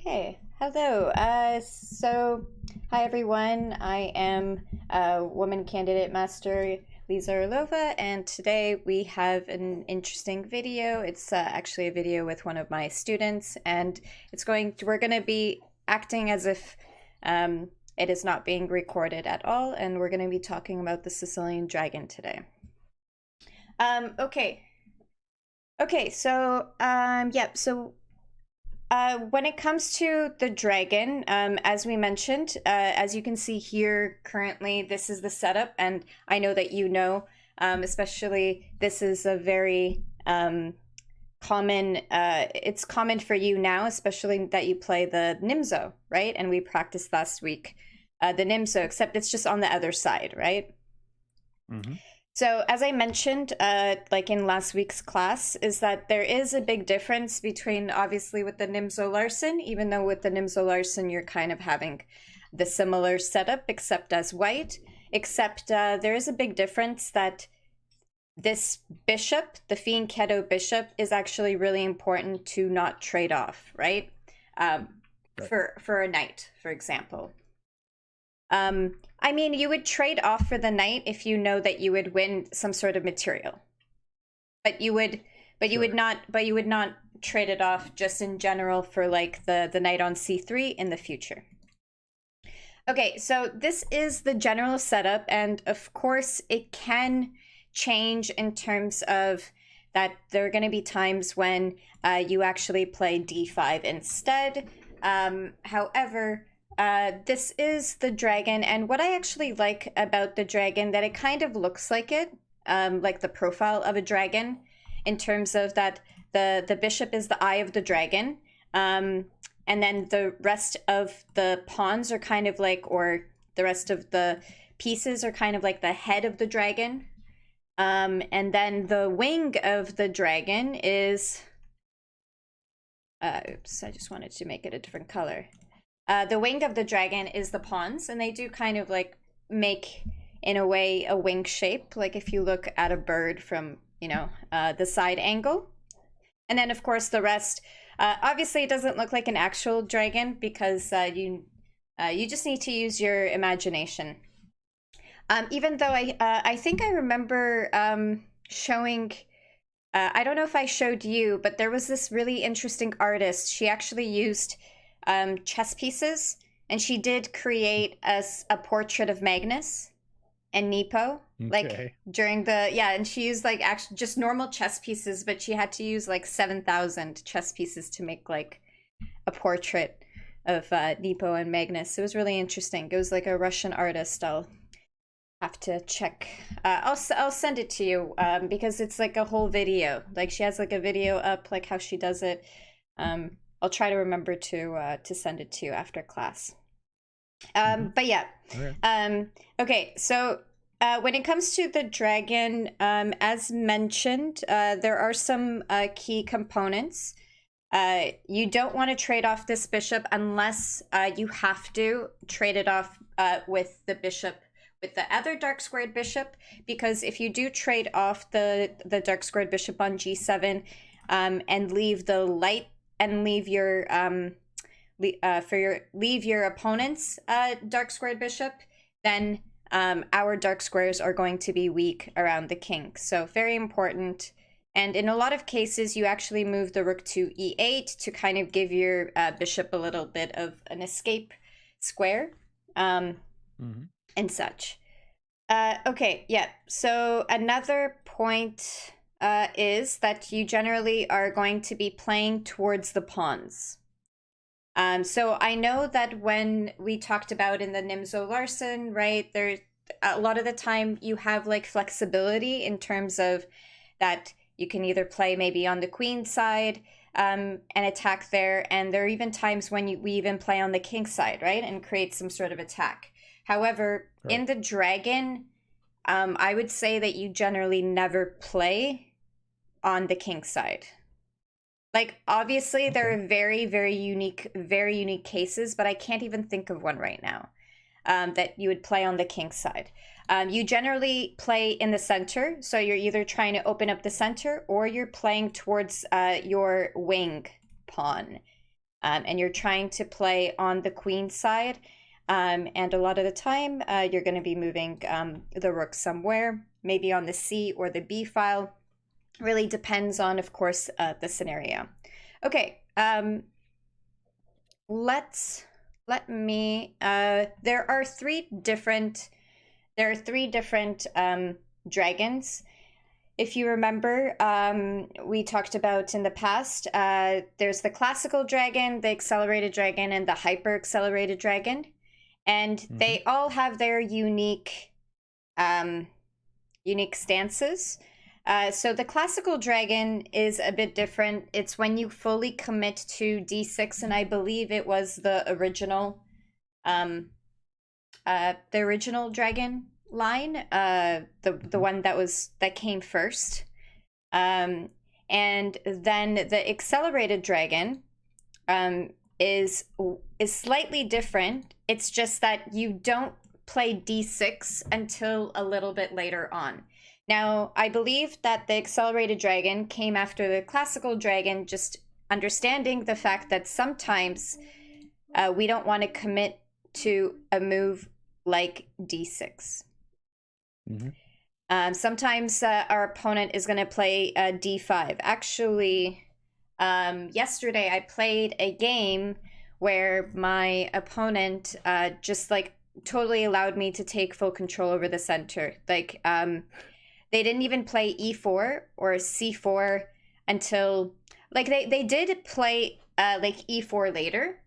Okay, hello. Hi everyone. I am woman candidate master Liza Orlova, and today we have an interesting video. It's actually a video with one of my students, and we're going to be acting as if it is not being recorded at all, and we're going to be talking about the Sicilian dragon today. Okay. When it comes to the dragon, as we mentioned, as you can see here currently, this is the setup, and I know that especially this is a very common, it's common for you now, especially that you play the Nimzo, right? And we practiced last week the Nimzo, except it's just on the other side, right? Mm-hmm. So as I mentioned, like in last week's class, is that there is a big difference between, obviously, with the Nimzo Larsen, even though with the Nimzo Larsen, you're kind of having the similar setup, except as white, except there is a big difference that this bishop, the fianchetto bishop, is actually really important to not trade off, right? For a knight, for example. I mean, you would trade off for the knight if you know that you would win some sort of material, you would not trade it off just in general for like the knight on c3 in the future. Okay, so this is the general setup, and of course it can change in terms of that there are going to be times when you actually play d5 instead. However, this is the dragon, and what I actually like about the dragon, that it kind of looks like like the profile of a dragon, in terms of that the bishop is the eye of the dragon, and then the rest of the pawns are kind of like, or the rest of the pieces are kind of like the head of the dragon, and then the wing of the dragon is, oops, I just wanted to make it a different color. The wing of the dragon is the pawns, and they do kind of like make, in a way, a wing shape, like if you look at a bird from, the side angle. And then, of course, the rest, obviously it doesn't look like an actual dragon because you just need to use your imagination. Even though I think I remember showing, I don't know if I showed you, but there was this really interesting artist. She actually used chess pieces, and she did create a portrait of Magnus and Nepo, like during and she used like actually just normal chess pieces, but she had to use like 7,000 chess pieces to make like a portrait of Nepo and Magnus. It was really interesting. It was like a Russian artist. I'll have to check. I'll send it to you because it's like a whole video. Like she has like a video up, like how she does it. I'll try to remember to send it to you after class. But yeah. Okay, so when it comes to the dragon, as mentioned, there are some key components. You don't want to trade off this bishop unless you have to trade it off with the bishop, with the other dark squared bishop, because if you do trade off the dark squared bishop on g7 and leave the light and leave your opponent's dark squared bishop, then our dark squares are going to be weak around the king. So very important. And in a lot of cases, you actually move the rook to e8 to kind of give your bishop a little bit of an escape square, and such. Okay, yeah. So another point is that you generally are going to be playing towards the pawns. So I know that when we talked about in the Nimzo Larsen, right, there's a lot of the time you have like flexibility in terms of that you can either play maybe on the queen side and attack there, and there are even times when we even play on the king side, right, and create some sort of attack. However, in the dragon, I would say that you generally never play on the king side. Like, obviously, there are very, very unique cases, but I can't even think of one right now that you would play on the king side. You generally play in the center, so you're either trying to open up the center or you're playing towards your wing pawn. and you're trying to play on the queen side. And a lot of the time, you're going to be moving the rook somewhere, maybe on the C or the B file. Really depends on, of course, the scenario. Okay, let me. There are three different dragons. If you remember, we talked about in the past, there's the classical dragon, the accelerated dragon, and the hyper accelerated dragon. And they all have their unique stances. So the classical dragon is a bit different. It's when you fully commit to d6, and I believe it was the original dragon line, the one that came first. And then the accelerated dragon is slightly different. It's just that you don't play d6 until a little bit later on. Now, I believe that the accelerated dragon came after the classical dragon, just understanding the fact that sometimes we don't want to commit to a move like d6. Sometimes our opponent is going to play d5. Actually, yesterday I played a game where my opponent just like totally allowed me to take full control over the center. Like, they didn't even play e4 or c4 until, like, they did play like e4 later,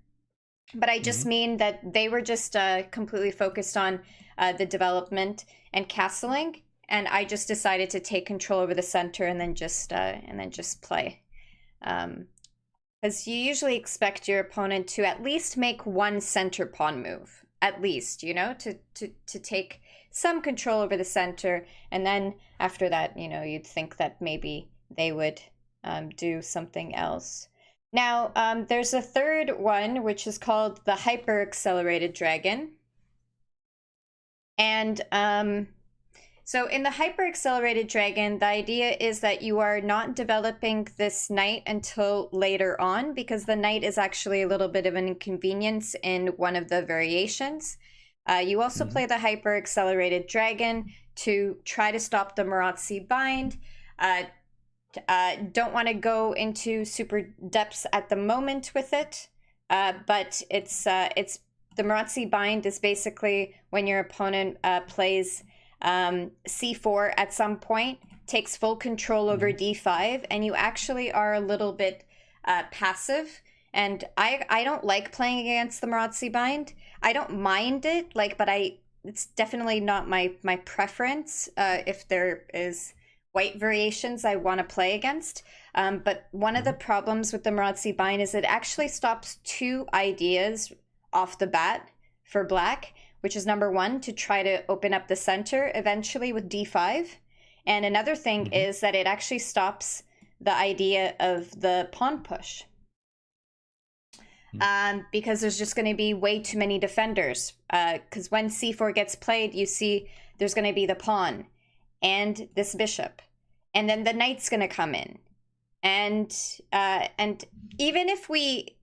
but I just mean that they were just completely focused on the development and castling, and I just decided to take control over the center and then just play. Because you usually expect your opponent to at least make one center pawn move, at least, you know, to take some control over the center, and then after that, you know, you'd think that maybe they would do something else. Now, there's a third one, which is called the hyper accelerated dragon. And so in the hyper accelerated dragon, the idea is that you are not developing this knight until later on, because the knight is actually a little bit of an inconvenience in one of the variations. You also play the hyper accelerated dragon to try to stop the Marazzi bind. Don't want to go into super depths at the moment with it, but it's the Marazzi bind is basically when your opponent plays c4 at some point, takes full control over d5, and you actually are a little bit passive. And I don't like playing against the Marazzi bind. I don't mind it, like, but it's definitely not my preference. If there is white variations I want to play against. But one of the problems with the Marazzi bind is it actually stops two ideas off the bat for black, which is number one, to try to open up the center eventually with d5. And another thing is that it actually stops the idea of the pawn push. Because there's just going to be way too many defenders. Because when c4 gets played, you see there's going to be the pawn and this bishop, and then the knight's going to come in, and even if we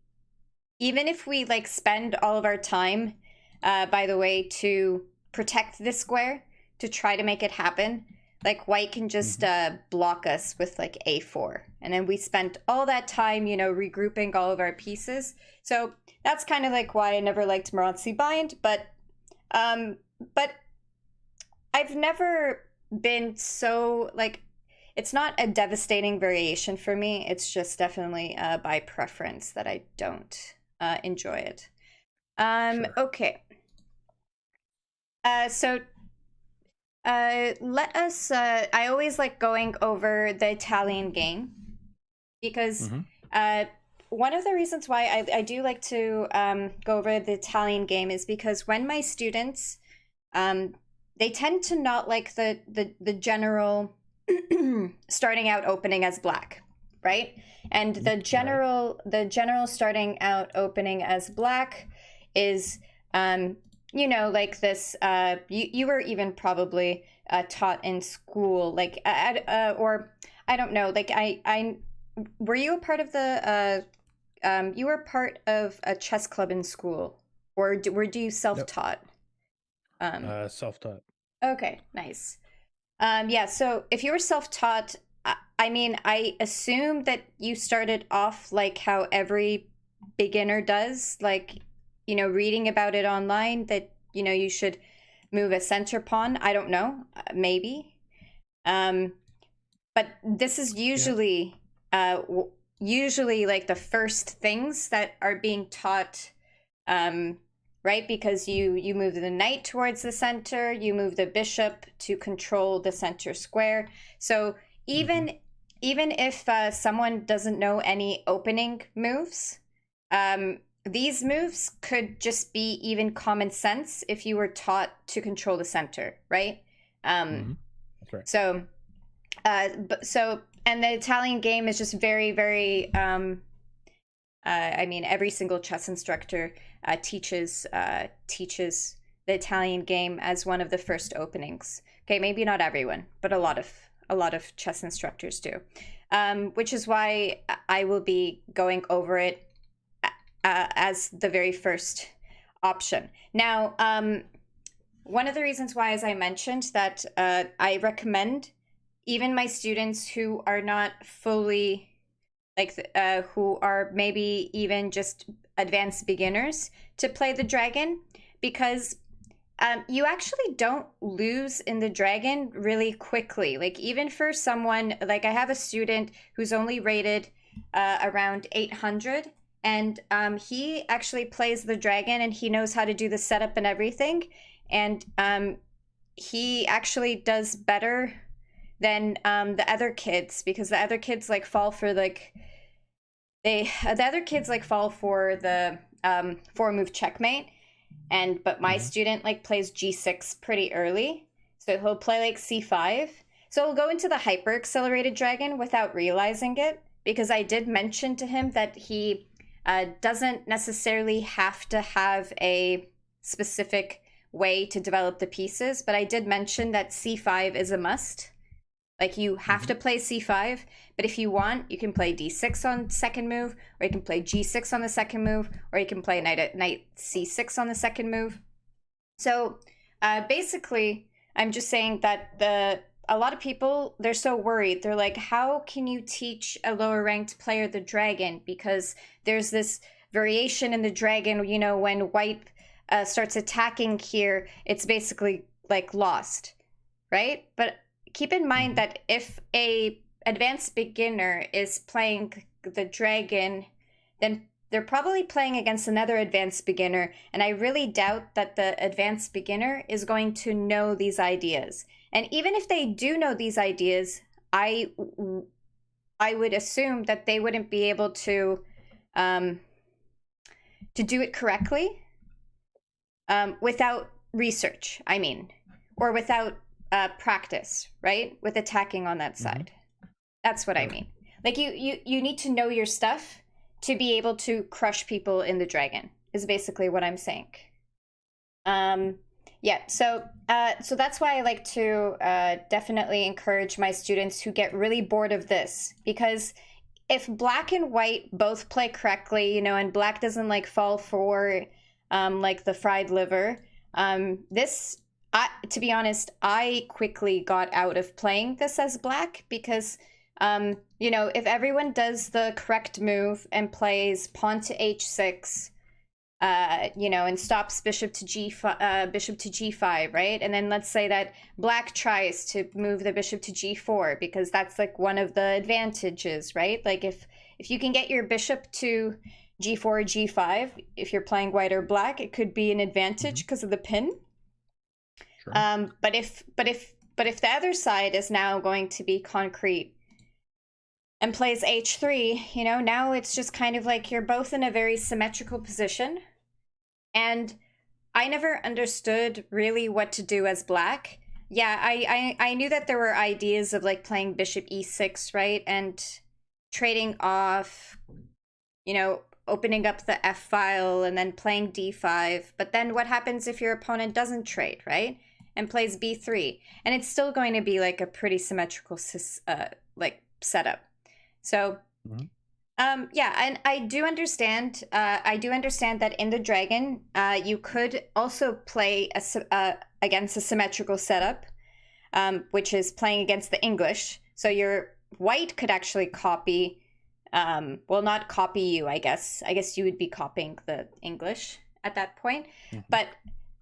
like spend all of our time, by the way, to protect this square, to try to make it happen, like white can just block us with like a4, and then we spent all that time, you know, regrouping all of our pieces. So that's kind of like why I never liked Marazzi bind, but I've never been so, like, it's not a devastating variation for me. It's just definitely by preference that I don't enjoy it. Sure. Okay. So let us, I always like going over the Italian game, because one of the reasons why I do like to go over the Italian game is because when my students, they tend to not like the general starting out opening as black, right? And the general starting out opening as black is, you know, like this, you were even probably taught in school, like, or I don't know, like I were you a part of the you were part of a chess club in school, or were you self-taught? Self-taught. Okay, nice. Yeah, so if you were self-taught, I mean, I assume that you started off like how every beginner does, like, reading about it online that, you should move a center pawn. I don't know, maybe. Um, but this is Yeah. usually like the first things that are being taught, right? Because you move the knight towards the center, you move the bishop to control the center square. So Mm-hmm. even if someone doesn't know any opening moves, these moves could just be even common sense if you were taught to control the center, right? Mm-hmm. That's right. So and the Italian game is just very, very. I mean, every single chess instructor teaches the Italian game as one of the first openings. Okay, maybe not everyone, but a lot of chess instructors do, which is why I will be going over it as the very first option. Now, one of the reasons why, as I mentioned, that I recommend even my students who are not fully who are maybe even just advanced beginners to play the dragon, because you actually don't lose in the dragon really quickly. Like, even for someone, like, I have a student who's only rated around 800, and he actually plays the dragon and he knows how to do the setup and everything. And he actually does better than the other kids, because the other kids like fall for like the other kids like fall for the 4-move checkmate, but my Mm-hmm. student like plays g6 pretty early, so he'll play like c5. So he'll go into the hyper accelerated dragon without realizing it, because I did mention to him that he doesn't necessarily have to have a specific way to develop the pieces, but I did mention that c5 is a must. Like, you have Mm-hmm. to play c5, but if you want, you can play d6 on second move, or you can play g6 on the second move, or you can play knight c6 on the second move. So basically, I'm just saying that a lot of people, they're so worried. They're like, how can you teach a lower ranked player the dragon? Because there's this variation in the dragon, when white starts attacking here, it's basically like lost, right? But keep in mind Mm-hmm. that if a advanced beginner is playing the dragon, then they're probably playing against another advanced beginner, and I really doubt that the advanced beginner is going to know these ideas. And even if they do know these ideas, I would assume that they wouldn't be able um, to do it correctly without research. I mean, or without practice, right? With attacking on that Mm-hmm. side. That's what I Right. mean. Like, you need to know your stuff to be able to crush people in the dragon, is basically what I'm saying. Um, yeah, so that's why I like to definitely encourage my students who get really bored of this, because if black and white both play correctly, and black doesn't like fall for like the fried liver, this to be honest, I quickly got out of playing this as black, because if everyone does the correct move and plays pawn to h6, and stops bishop to g5, right? And then let's say that black tries to move the bishop to g4, because that's like one of the advantages, right? Like, if you can get your bishop to g4 or g5, if you're playing white or black, it could be an Mm-hmm. advantage because of the pin. Sure. But if the other side is now going to be concrete and plays h3, now it's just kind of like you're both in a very symmetrical position. And I never understood really what to do as black. Yeah, I knew that there were ideas of like playing bishop e6, right? And trading off, opening up the f file and then playing d5. But then what happens if your opponent doesn't trade, right? And plays b3? And it's still going to be like a pretty symmetrical like setup. So Mm-hmm. Yeah, and I do understand. I do understand that in the dragon, you could also play against a symmetrical setup, which is playing against the English. So your white could actually copy, well, not copy you, I guess. I guess you would be copying the English at that point. But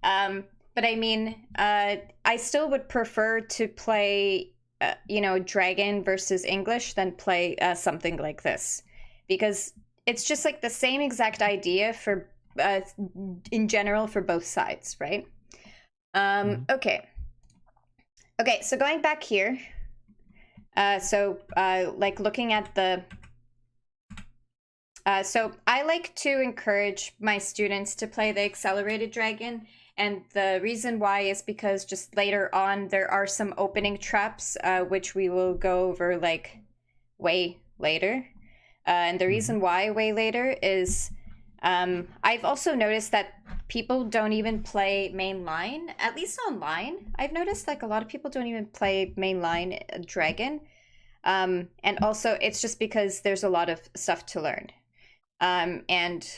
I mean, I still would prefer to play, dragon versus English than play something like this, because it's just like the same exact idea for, in general, for both sides, right? Okay. Okay, so going back here, like looking at the, so I like to encourage my students to play the accelerated dragon, and the reason why is because just later on there are some opening traps, which we will go over like way later. And the reason why way later is, I've also noticed that people don't even play mainline, at least online. I've noticed like a lot of people don't even play mainline dragon. And also it's just because there's a lot of stuff to learn. And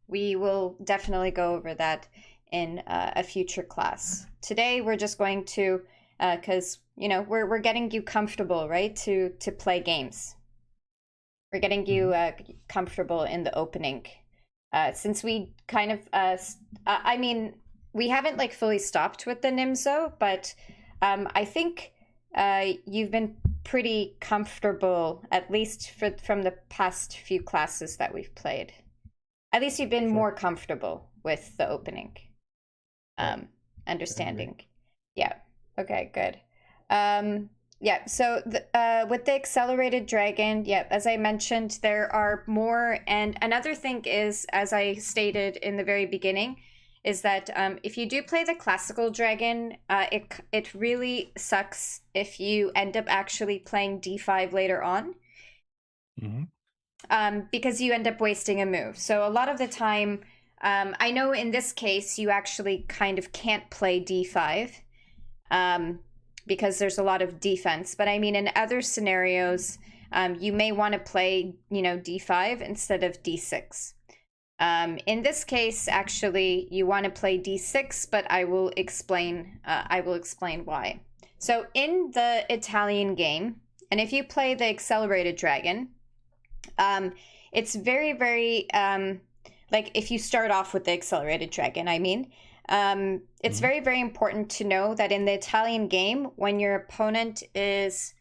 we will definitely go over that in a future class. Today we're just going to, because we're getting you comfortable, right, to play games. We're getting you comfortable in the opening. Since we kind of, I mean, we haven't like fully stopped with the Nimzo, but I think you've been pretty comfortable, at least from the past few classes that we've played. At least you've been more comfortable with the opening. Understanding. Yeah. Okay, good. Yeah, so with the accelerated dragon, yeah, as I mentioned, there are more. And another thing is, as I stated in the very beginning, is that if you do play the classical dragon, it really sucks if you end up actually playing d5 later on. Because you end up wasting a move. So a lot of the time, I know in this case, you actually kind of can't play d5. Because there's a lot of defense. But I mean, in other scenarios, you may want to play, d5 instead of d6. In this case, actually, you want to play d6, but I will explain why. So in the Italian game, and if you play the accelerated dragon, it's very, very, like if you start off with the accelerated dragon, I mean, it's very, very important to know that in the Italian game, when your opponent is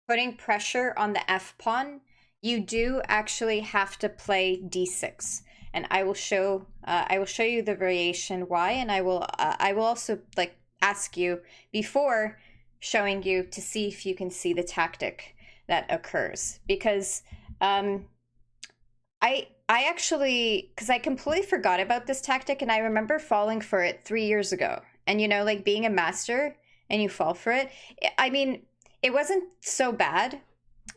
putting pressure on the F pawn, you do actually have to play d6. And I will show you the variation why, and I will also like ask you before showing you to see if you can see the tactic that occurs, because I actually, because I completely forgot about this tactic, and I remember falling for it 3 years ago. And like being a master and you fall for it. I mean, it wasn't so bad.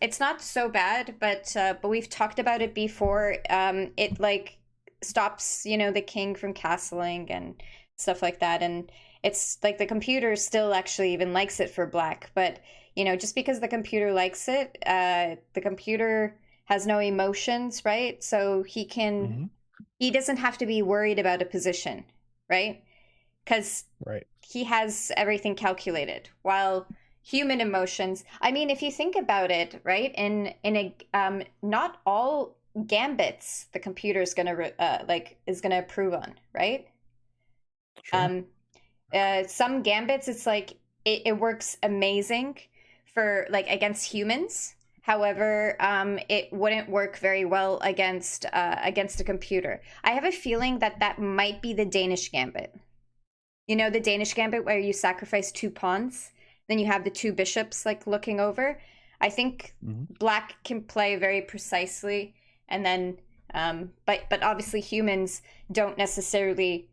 It's not so bad, but we've talked about it before. It like stops, the king from castling and stuff like that. And it's like the computer still actually even likes it for black. But, just because the computer likes it, the computer has no emotions, right? So he doesn't have to be worried about a position, right? Because he has everything calculated. While human emotions, I mean, if you think about it, right, in a not all gambits the computer is gonna approve on, right? Sure. Some gambits, it's like it works amazing for like against humans. However, it wouldn't work very well against a computer. I have a feeling that might be the Danish gambit. The Danish gambit where you sacrifice 2 pawns, then you have the 2 bishops like looking over. I think black can play very precisely, and then but obviously humans don't necessarily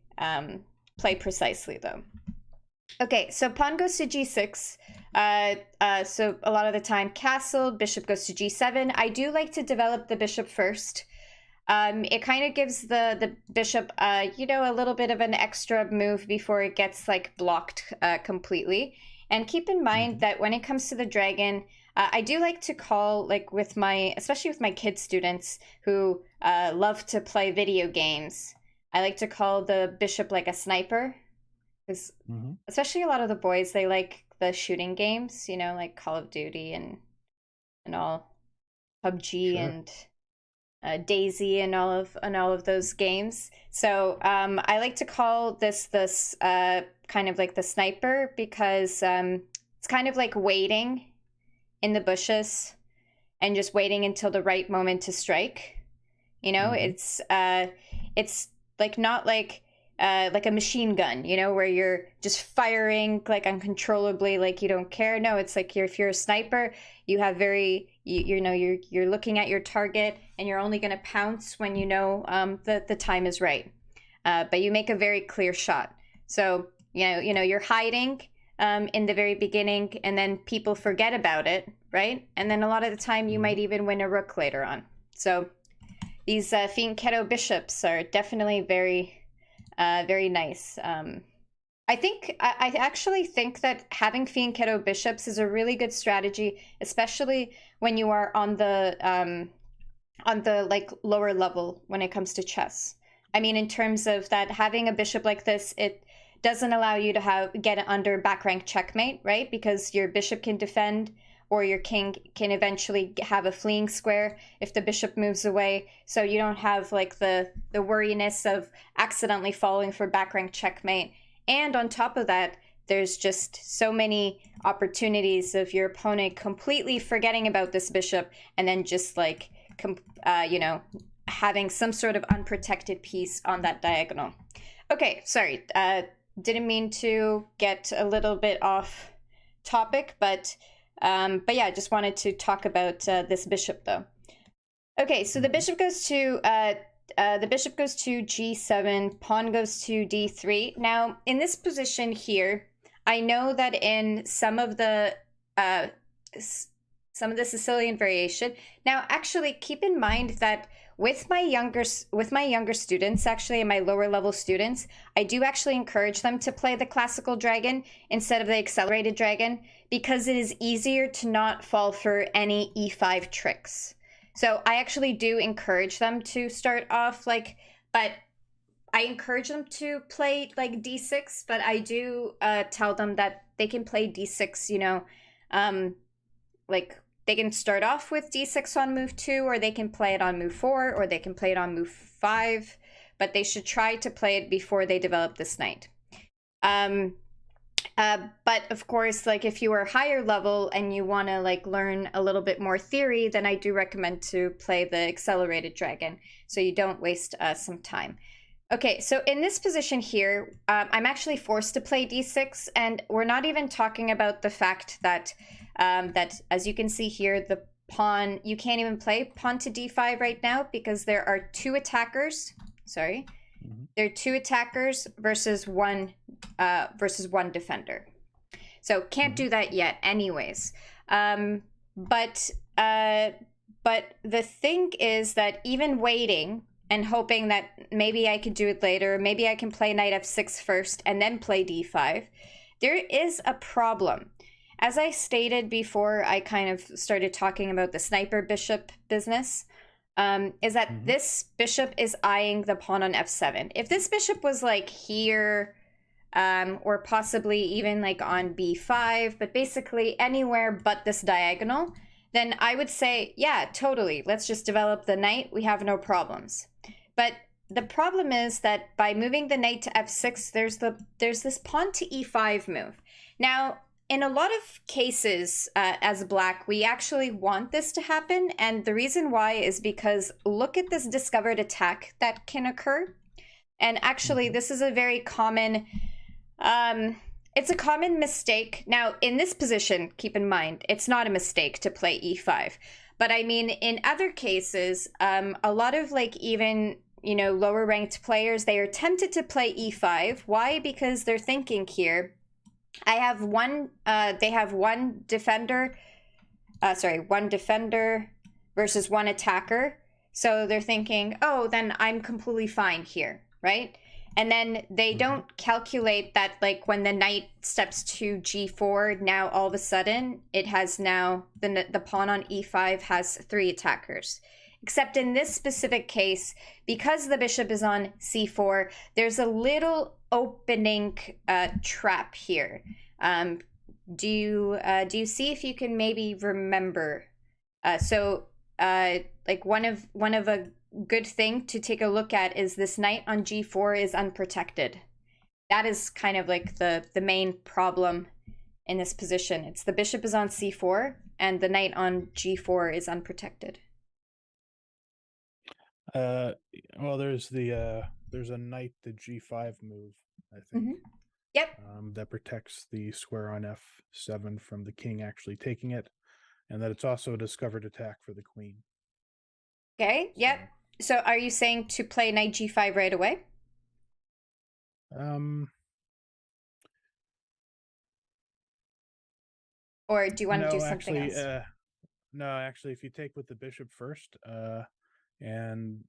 play precisely though. Okay, so pawn goes to g6. So a lot of the time castle, bishop goes to g7. I do like to develop the bishop first. It kind of gives the bishop, a little bit of an extra move before it gets like blocked completely. And keep in mind that when it comes to the dragon, I do like to call, like especially with my kid students who love to play video games, I like to call the bishop like a sniper, because especially a lot of the boys, they like the shooting games, like Call of Duty and all, PUBG and Daisy and all of those games. So I like to call this kind of like the sniper, because it's kind of like waiting in the bushes and just waiting until the right moment to strike. It's like not like a machine gun, where you're just firing like uncontrollably, like you don't care. No, it's like if you're a sniper, you have you're looking at your target, and you're only going to pounce when the time is right. But you make a very clear shot. So you're hiding in the very beginning, and then people forget about it, right? And then a lot of the time you might even win a rook later on. So these fianchetto bishops are definitely very very nice. I actually think that having fianchetto bishops is a really good strategy, especially when you are on the like lower level when it comes to chess. I mean, in terms of that, having a bishop like this, it doesn't allow you to get under back rank checkmate, right? Because your bishop can defend, or your king can eventually have a fleeing square if the bishop moves away. So you don't have like the worriness of accidentally falling for back rank checkmate. And on top of that, there's just so many opportunities of your opponent completely forgetting about this bishop, and then just like having some sort of unprotected piece on that diagonal. Okay, sorry, didn't mean to get a little bit off topic, but yeah, I just wanted to talk about this bishop though. Okay, so the bishop goes to g7, pawn goes to d3. Now, in this position here, I know that in some of the Sicilian variation. Now, actually, keep in mind that with my younger students, actually, and my lower level students, I do actually encourage them to play the classical dragon instead of the accelerated dragon, because it is easier to not fall for any e5 tricks. So I actually do encourage them to start off but I encourage them to play like d6, but I do tell them that they can play d6, like they can start off with d6 on move 2, or they can play it on move 4, or they can play it on move 5, but they should try to play it before they develop this knight. But of course, like if you are higher level and you want to like learn a little bit more theory, then I do recommend to play the accelerated dragon, so you don't waste some time. Okay, so in this position here, I'm actually forced to play d6, and we're not even talking about the fact that that, as you can see here, the pawn, you can't even play pawn to d5 right now because there are two attackers. Sorry. There are two attackers versus one defender. So can't do that yet anyways. But the thing is that even waiting and hoping that maybe I could do it later, maybe I can play knight f6 first and then play d5, there is a problem. As I stated before I kind of started talking about the sniper bishop business, is that this bishop is eyeing the pawn on f7. If this bishop was like here, or possibly even like on b5, but basically anywhere but this diagonal, then I would say, yeah, totally, let's just develop the knight, we have no problems. But the problem is that by moving the knight to f6, there's this pawn to e5 move. Now, in a lot of cases, as black, we actually want this to happen, and the reason why is because look at this discovered attack that can occur. And actually, this is a very common, it's a common mistake. Now, in this position, keep in mind, it's not a mistake to play e5. But I mean, in other cases, a lot of like even, lower ranked players, they are tempted to play e5. Why? Because they're thinking here, they have one defender versus one attacker. So they're thinking, oh, then I'm completely fine here, right? And then they don't calculate that, like, when the knight steps to g4, now all of a sudden it has now the pawn on e5 has 3 attackers. Except in this specific case, because the bishop is on c4, there's a little opening trap here. Do you see if you can maybe remember? Like one of a good thing to take a look at is this knight on g4 is unprotected. That is kind of like the main problem in this position. It's the bishop is on c4 and the knight on g4 is unprotected. Well, there's a knight to g5 move, I think. Yep. That protects the square on f7 from the king actually taking it, and that it's also a discovered attack for the queen. Okay. Yep. So are you saying to play knight g5 right away? Or do you want to do something else? No, actually, if you take with the bishop first, and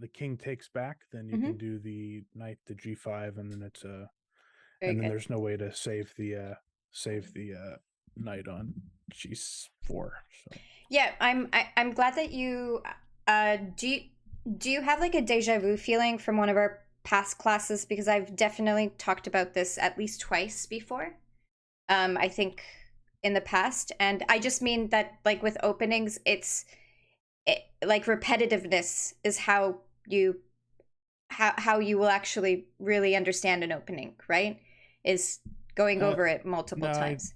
the king takes back, then you can do the knight to g5, and then it's then there's no way to save the knight on g4. So yeah, I'm glad that you do you have like a deja vu feeling from one of our past classes, because I've definitely talked about this at least twice before. I think in the past, and I just mean that, like, with openings, like repetitiveness is how you will actually really understand an opening, right? Is going over it multiple times.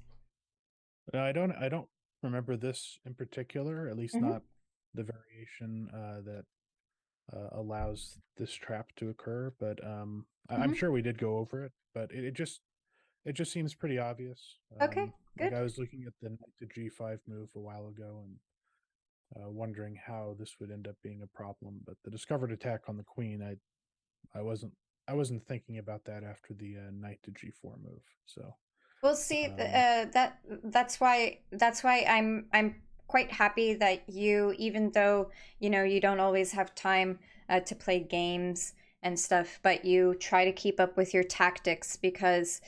I don't remember this in particular, at least not the variation that allows this trap to occur, but I'm sure we did go over it, but it just seems pretty obvious. Okay, good. Like, I was looking at the knight to g5 move a while ago and wondering how this would end up being a problem, but the discovered attack on the queen, I wasn't thinking about that after the knight to g4 move. So we'll see. That's why I'm quite happy that you, even though you don't always have time to play games and stuff, but you try to keep up with your tactics, because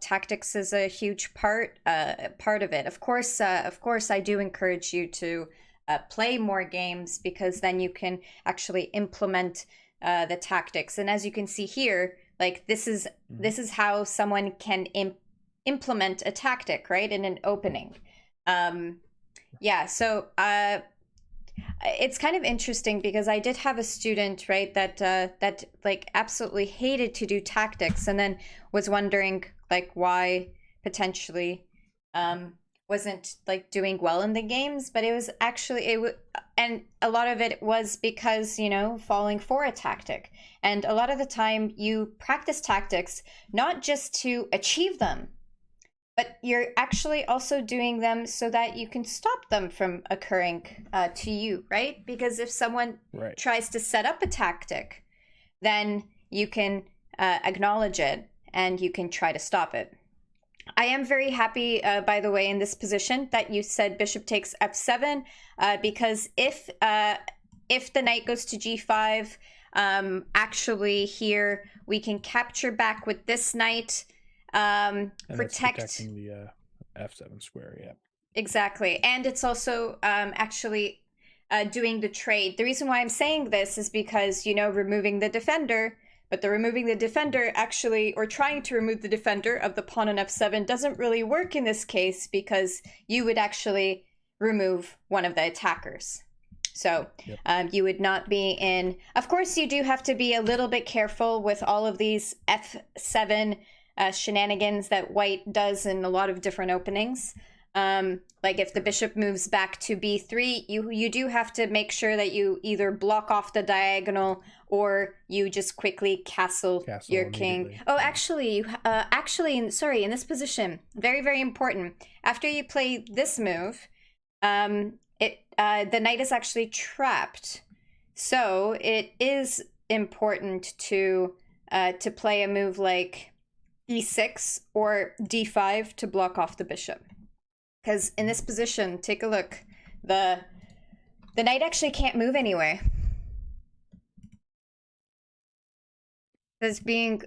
tactics is a huge part of it. Of course, I do encourage you to play more games, because then you can actually implement the tactics. And as you can see here, like, this is how someone can implement a tactic, right, in an opening. Yeah, so it's kind of interesting, because I did have a student, right, that like absolutely hated to do tactics, and then was wondering, like, why potentially wasn't like doing well in the games. But it was actually and a lot of it was because falling for a tactic. And a lot of the time you practice tactics not just to achieve them, but you're actually also doing them so that you can stop them from occurring to you, right? Because if someone tries to set up a tactic, then you can acknowledge it and you can try to stop it. I am very happy, by the way, in this position that you said bishop takes f7, because if the knight goes to g5, actually here we can capture back with this knight, protecting the f7 square. Yeah, exactly. And it's also actually doing the trade. The reason why I'm saying this is because removing the defender, but the removing the defender actually, or trying to remove the defender of the pawn on f7, doesn't really work in this case, because you would actually remove one of the attackers. So you would not be in. Of course, you do have to be a little bit careful with all of these f7 shenanigans that white does in a lot of different openings. Like if the bishop moves back to b3, you do have to make sure that you either block off the diagonal or you just quickly castle your king. Oh, actually, sorry, in this position, very, very important. After you play this move, the knight is actually trapped. So it is important to play a move like e6 or d5 to block off the bishop. Because in this position, take a look, the knight actually can't move anywhere. As being...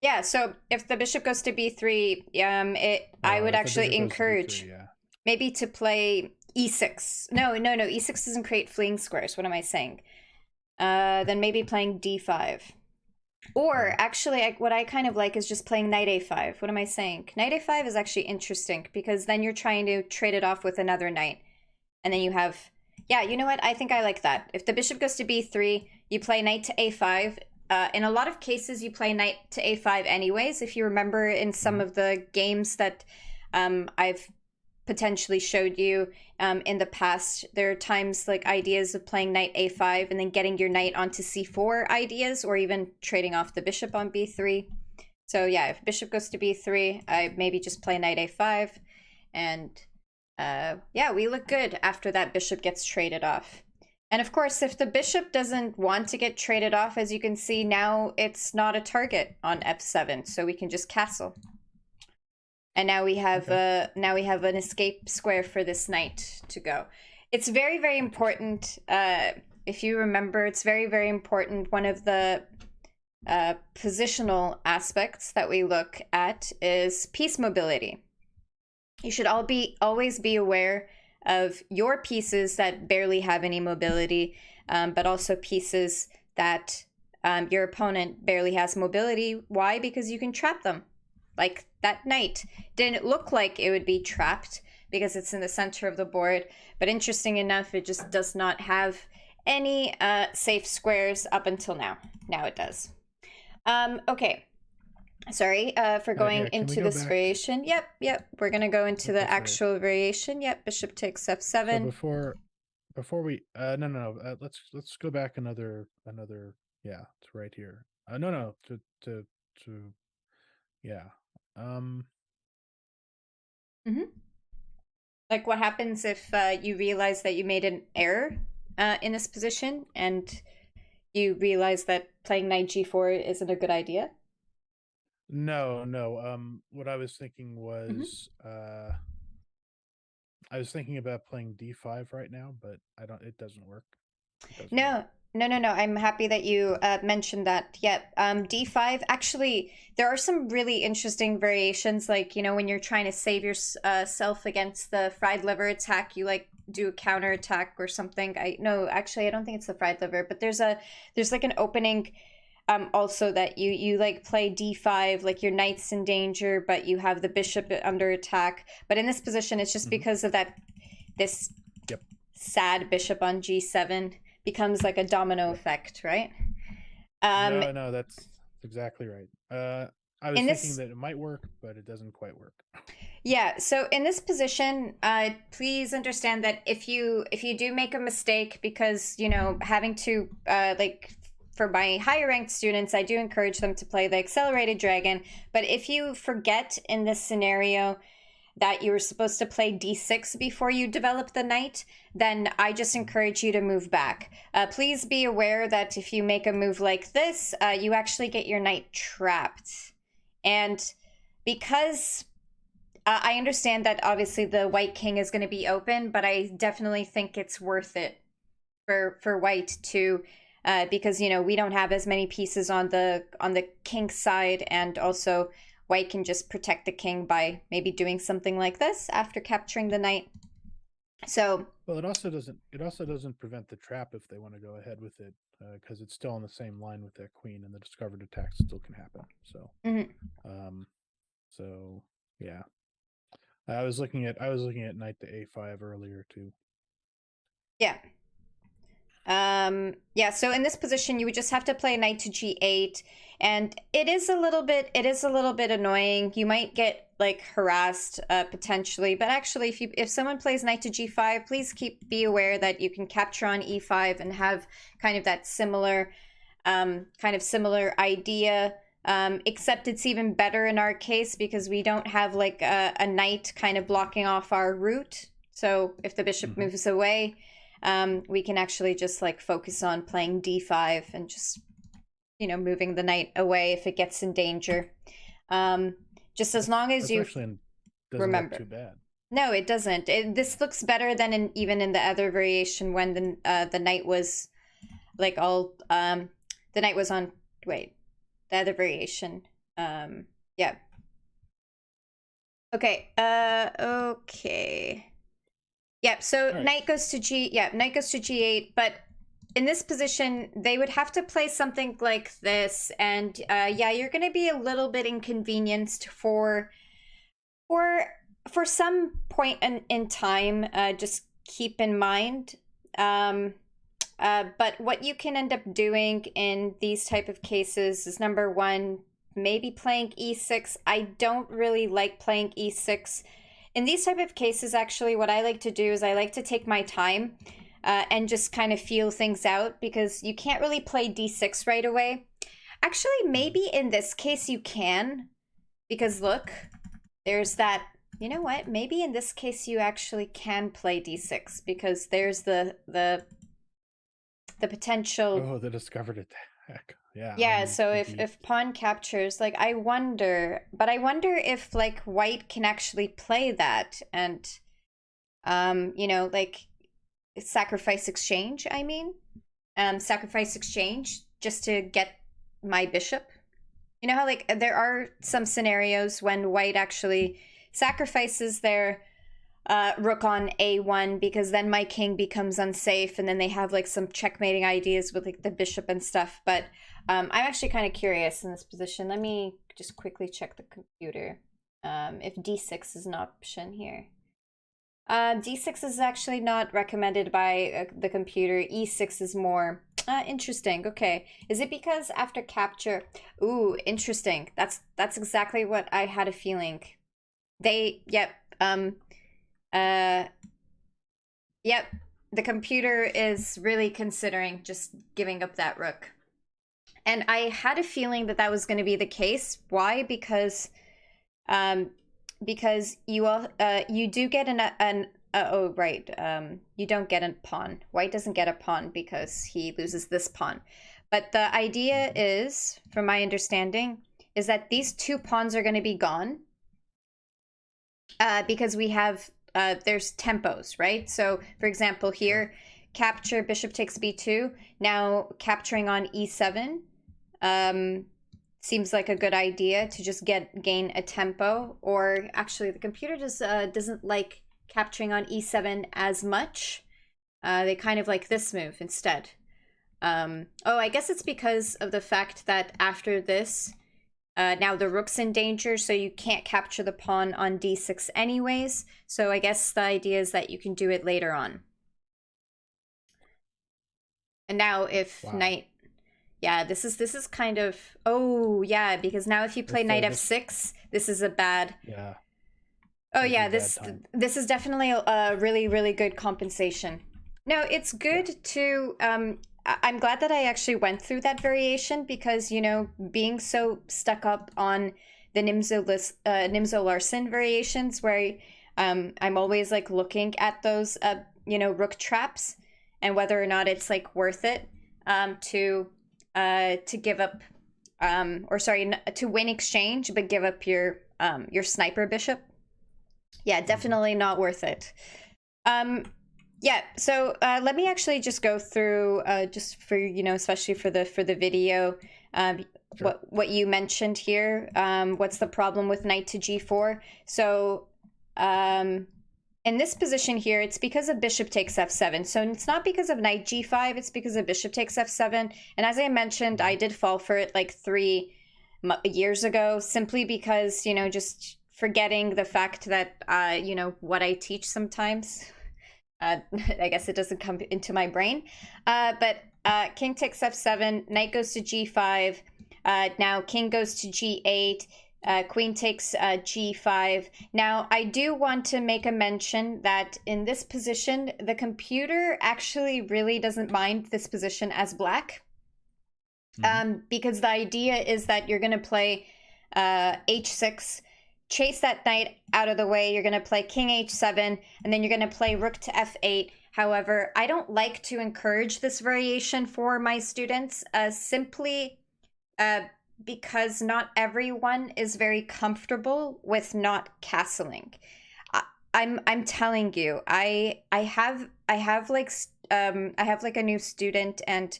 Yeah, so if the bishop goes to b3, I would actually encourage b3, yeah. maybe to play e6. No, e6 doesn't create fleeing squares. What am I saying? Then maybe playing d5. Or actually, what I kind of like is just playing knight a5. What am I saying? Knight a5 is actually interesting because then you're trying to trade it off with another knight. And then you have... Yeah, you know what? I think I like that. If the bishop goes to b3, you play knight to a5. In a lot of cases, you play knight to a5 anyways. If you remember in some of the games that I've potentially showed you in the past, there are times like ideas of playing knight a5 and then getting your knight onto c4 ideas, or even trading off the bishop on b3. So yeah, if bishop goes to b3, I maybe just play knight a5, and yeah, we look good after that bishop gets traded off. And of course, if the bishop doesn't want to get traded off, as you can see now, it's not a target on f7, so we can just castle. And now we have an escape square for this knight to go. It's very, very important. If you remember, it's very, very important. One of the positional aspects that we look at is piece mobility. You should always be aware of your pieces that barely have any mobility, but also pieces that your opponent barely has mobility. Why? Because you can trap them. Like that knight didn't look like it would be trapped because it's in the center of the board, but interesting enough, it just does not have any safe squares up until now. Now it does. Okay. Sorry for going into this variation. Yep. We're gonna go into the actual variation. Yep. Bishop takes f7. So before we no. Let's go back another. Yeah, it's right here. No. To yeah. Like what happens if you realize that you made an error in this position, and you realize that playing knight g4 isn't a good idea? No. What I was thinking was I was thinking about playing d5 right now, but it doesn't work. No. I'm happy that you mentioned that. Yep. D5, actually, there are some really interesting variations. Like, you know, when you're trying to save yourself against the fried liver attack, you like do a counter attack or something. Actually, I don't think it's the fried liver, but there's like an opening also that you like play d5, like your knight's in danger, but you have the bishop under attack. But in this position, it's just because of this sad bishop on g7 becomes like a domino effect, right? No, that's exactly right. I was thinking that it might work, but it doesn't quite work. Yeah, so in this position, please understand that if you do make a mistake, because, you know, having to, like, for my higher ranked students, I do encourage them to play the accelerated dragon, but if you forget in this scenario that you were supposed to play d6 before you develop the knight, then I just encourage you to move back. Please be aware that if you make a move like this, you actually get your knight trapped. And because I understand that obviously the white king is going to be open, but I definitely think it's worth it for white to, because, you know, we don't have as many pieces on the king side, and also white can just protect the king by maybe doing something like this after capturing the knight. So, well, it also doesn't prevent the trap if they want to go ahead with it, because it's still on the same line with their queen, and the discovered attack still can happen. So, so yeah, I was looking at knight to a5 earlier too. Yeah. Yeah, so in this position, you would just have to play knight to g8, and it is a little bit annoying. You might get like harassed potentially, but actually, if someone plays knight to g5, please be aware that you can capture on e5 and have kind of that similar idea. Except it's even better in our case because we don't have like a knight kind of blocking off our route. So if the bishop moves away, we can actually just like focus on playing d5 and just, you know, moving the knight away if it gets in danger. Just as long as you remember. Look too bad. No, it doesn't. This looks better than even in the other variation when the knight was like all the knight was on, wait, the other variation. Yeah. Okay, okay. Yep, so right. knight goes to knight goes to g8, but in this position, they would have to play something like this, and yeah, you're going to be a little bit inconvenienced for some point in time. Just keep in mind. But what you can end up doing in these type of cases is, number one, maybe playing e6. I don't really like playing e6. In these type of cases, actually, what I like to do is I like to take my time and just kind of feel things out, because you can't really play d6 right away. Actually, maybe in this case you can, because look, there's that, you know what? Maybe in this case you actually can play d6, because there's the potential. Oh, the discovered attack. Yeah. Yeah, so if pawn captures, like, I wonder if like white can actually play that and you know, like sacrifice exchange, I mean. Sacrifice exchange just to get my bishop. You know how like there are some scenarios when white actually sacrifices their rook on a1, because then my king becomes unsafe, and then they have like some checkmating ideas with like the bishop and stuff. But I'm actually kind of curious in this position. Let me just quickly check the computer if d6 is an option here. D6 is actually not recommended by the computer. E6 is more interesting. Okay, is it because after capture? Ooh, interesting. That's exactly what I had a feeling. Yep. Yep. The computer is really considering just giving up that rook, and I had a feeling that that was going to be the case. Why? Because you do get you don't get a pawn. White doesn't get a pawn because he loses this pawn. But the idea is, from my understanding, is that these two pawns are going to be gone because we have there's tempos, right? So, for example, here, capture, bishop takes b2. Now, capturing on e7 seems like a good idea to just gain a tempo. Or actually, the computer just doesn't like capturing on e7 as much. They kind of like this move instead. Oh, I guess it's because of the fact that after this, now the rook's in danger, so you can't capture the pawn on d6 anyways. So I guess the idea is that you can do it later on. And now if knight... Yeah, this is kind of... Oh, yeah, because now if you play knight f6, this is a bad... Yeah. Oh, yeah, this is definitely a really, really good compensation. No, it's good to... I'm glad that I actually went through that variation, because, you know, being so stuck up on the Nimzo-Larsen variations, where I'm always, like, looking at those, you know, rook traps, and whether or not it's, like, worth it to give up, to win exchange, but give up your sniper bishop. Yeah, definitely not worth it. Yeah, so let me actually just go through, just for, you know, especially for the video, sure. what you mentioned here. What's the problem with knight to g4? So in this position here, it's because of bishop takes f7. So it's not because of knight g5, it's because of bishop takes f7. And as I mentioned, I did fall for it like 3 years ago, simply because, you know, just forgetting the fact that, you know, what I teach sometimes. I guess it doesn't come into my brain. But king takes f7, knight goes to g5. Now king goes to g8. Queen takes g5. Now, I do want to make a mention that in this position, the computer actually really doesn't mind this position as black. Because the idea is that you're going to play h6, chase that knight out of the way. You're going to play king h7, and then you're going to play rook to f8. However, I don't like to encourage this variation for my students, simply because not everyone is very comfortable with not castling. I'm telling you, I have like a new student, and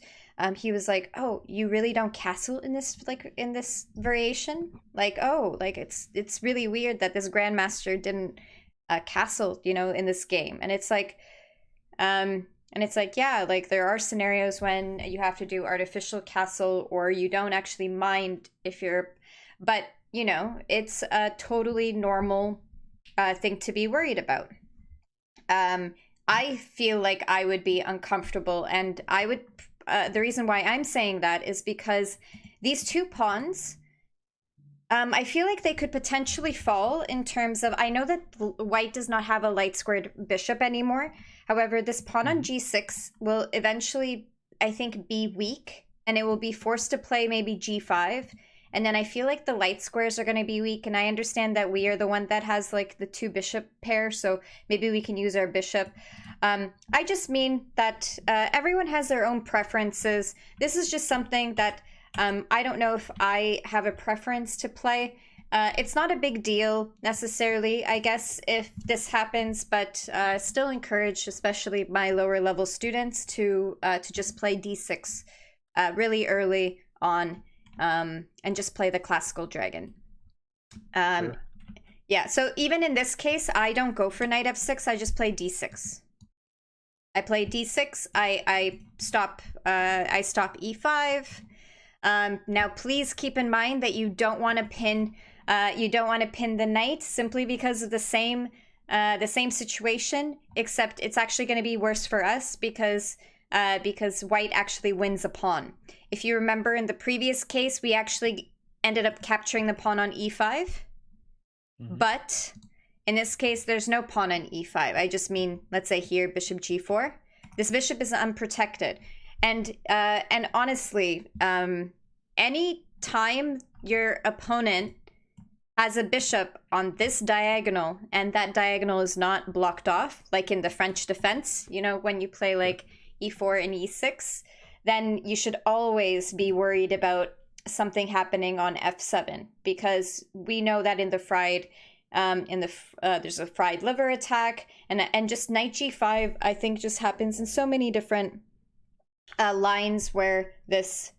he was like, "Oh, you really don't castle in this variation? Like, oh, like it's really weird that this grandmaster didn't castle, in this game." And it's like, yeah, like there are scenarios when you have to do artificial castle, or you don't actually mind if you're, but it's a totally normal thing to be worried about. I feel like I would be uncomfortable, and I would. The reason why I'm saying that is because these two pawns, I feel like they could potentially fall in terms of. I know that white does not have a light squared bishop anymore. However, this pawn on g6 will eventually, I think, be weak, and it will be forced to play maybe g5. And then I feel like the light squares are going to be weak, and I understand that we are the one that has like the two bishop pair, so maybe we can use our bishop. I just mean that everyone has their own preferences. This is just something that I don't know if I have a preference to play. It's not a big deal necessarily, I guess, if this happens, but still encourage, especially my lower level students, to just play d6 really early on. And just play the classical dragon. Sure. Yeah, so even in this case, I don't go for knight f6. I just play d6. I play d6. I stop e5. Now, please keep in mind that you don't want to pin. You don't want to pin the knight simply because of the same situation. Except it's actually going to be worse for us because white actually wins a pawn. If you remember in the previous case, we actually ended up capturing the pawn on e5. But in this case, there's no pawn on e5. I just mean, let's say here, bishop g4. This bishop is unprotected. And honestly, any time your opponent has a bishop on this diagonal and that diagonal is not blocked off, like in the French defense, when you play like e4 and e6, then you should always be worried about something happening on f7, because we know that in the fried there's a fried liver attack, and just knight g5 I think just happens in so many different lines where this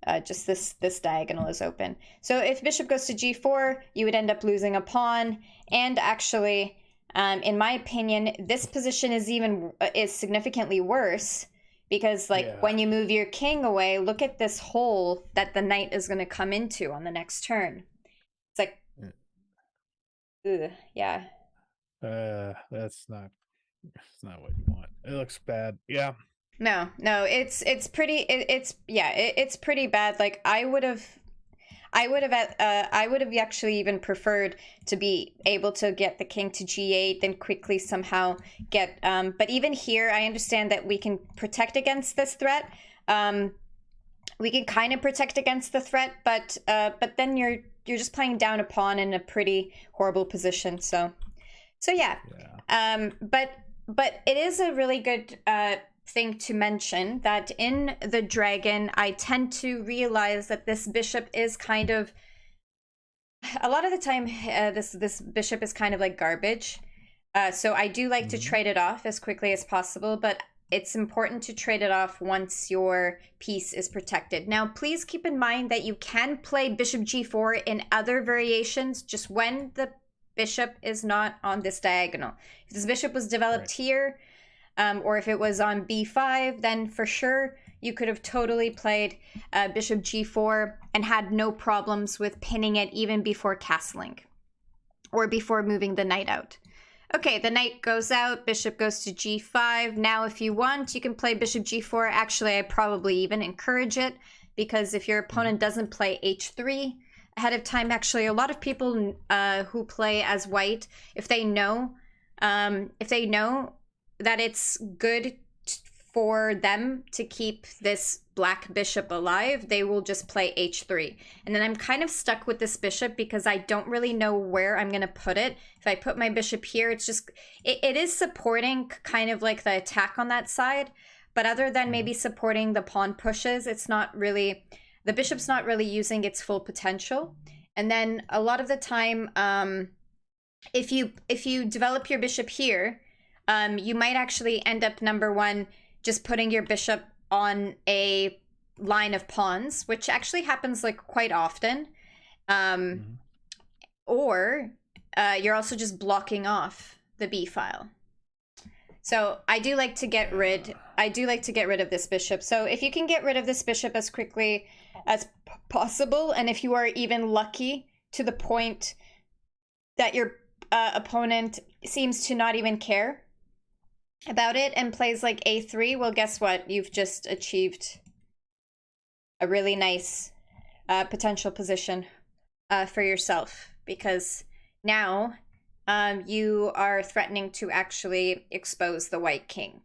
diagonal is open. So if bishop goes to g4, you would end up losing a pawn, and actually in my opinion, this position is significantly worse, because when you move your king away, look at this hole that the knight is going to come into on the next turn. It's like, yeah. That's not what you want. It looks bad. Yeah. No, it's pretty. It's pretty bad. Like I would have actually even preferred to be able to get the king to g8, then quickly somehow get. But even here, I understand that we can protect against this threat. We can kind of protect against the threat, but then you're just playing down a pawn in a pretty horrible position. So yeah. But it is a really good thing to mention that in the dragon, I tend to realize that this bishop is kind of, a lot of the time, this bishop is kind of like garbage. So I do like to trade it off as quickly as possible, but it's important to trade it off once your piece is protected. Now, please keep in mind that you can play bishop g4 in other variations, just when the bishop is not on this diagonal. If this bishop was developed here, or if it was on b5, then for sure you could have totally played bishop g4 and had no problems with pinning it even before castling or before moving the knight out. Okay, the knight goes out, bishop goes to g5. Now, if you want, you can play bishop g4. Actually, I probably even encourage it, because if your opponent doesn't play h3 ahead of time, actually, a lot of people who play as white, if they know that it's good for them to keep this black bishop alive, they will just play h3. And then I'm kind of stuck with this bishop because I don't really know where I'm going to put it. If I put my bishop here, it's just, it is supporting kind of like the attack on that side. But other than maybe supporting the pawn pushes, it's not really, the bishop's not really using its full potential. And then a lot of the time, if you develop your bishop here, you might actually end up, number one, just putting your bishop on a line of pawns, which actually happens like quite often. Or you're also just blocking off the b file. So I do like to get rid of this bishop. So if you can get rid of this bishop as quickly as possible, and if you are even lucky to the point that your opponent seems to not even care about it and plays like a3, well, guess what? You've just achieved a really nice potential position for yourself, because now you are threatening to actually expose the white king.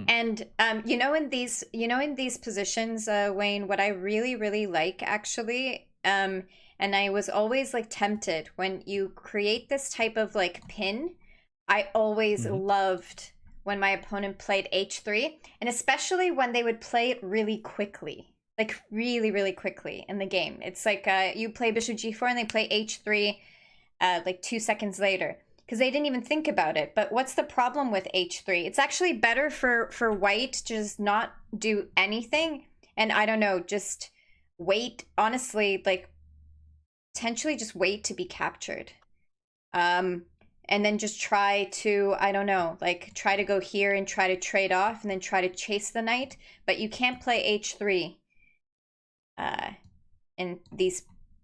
And in these positions, Wayne, what I really, really like actually, and I was always like tempted when you create this type of like pin, I always loved when my opponent played h3, and especially when they would play it really quickly. Like really, really quickly in the game. It's like you play bishop g4 and they play h3 like 2 seconds later, because they didn't even think about it. But what's the problem with h3? It's actually better for white to just not do anything, and I don't know, just wait, honestly, like potentially just wait to be captured. And then just try to, I don't know, like try to go here and try to trade off and then try to chase the knight. But you can't play h3 in these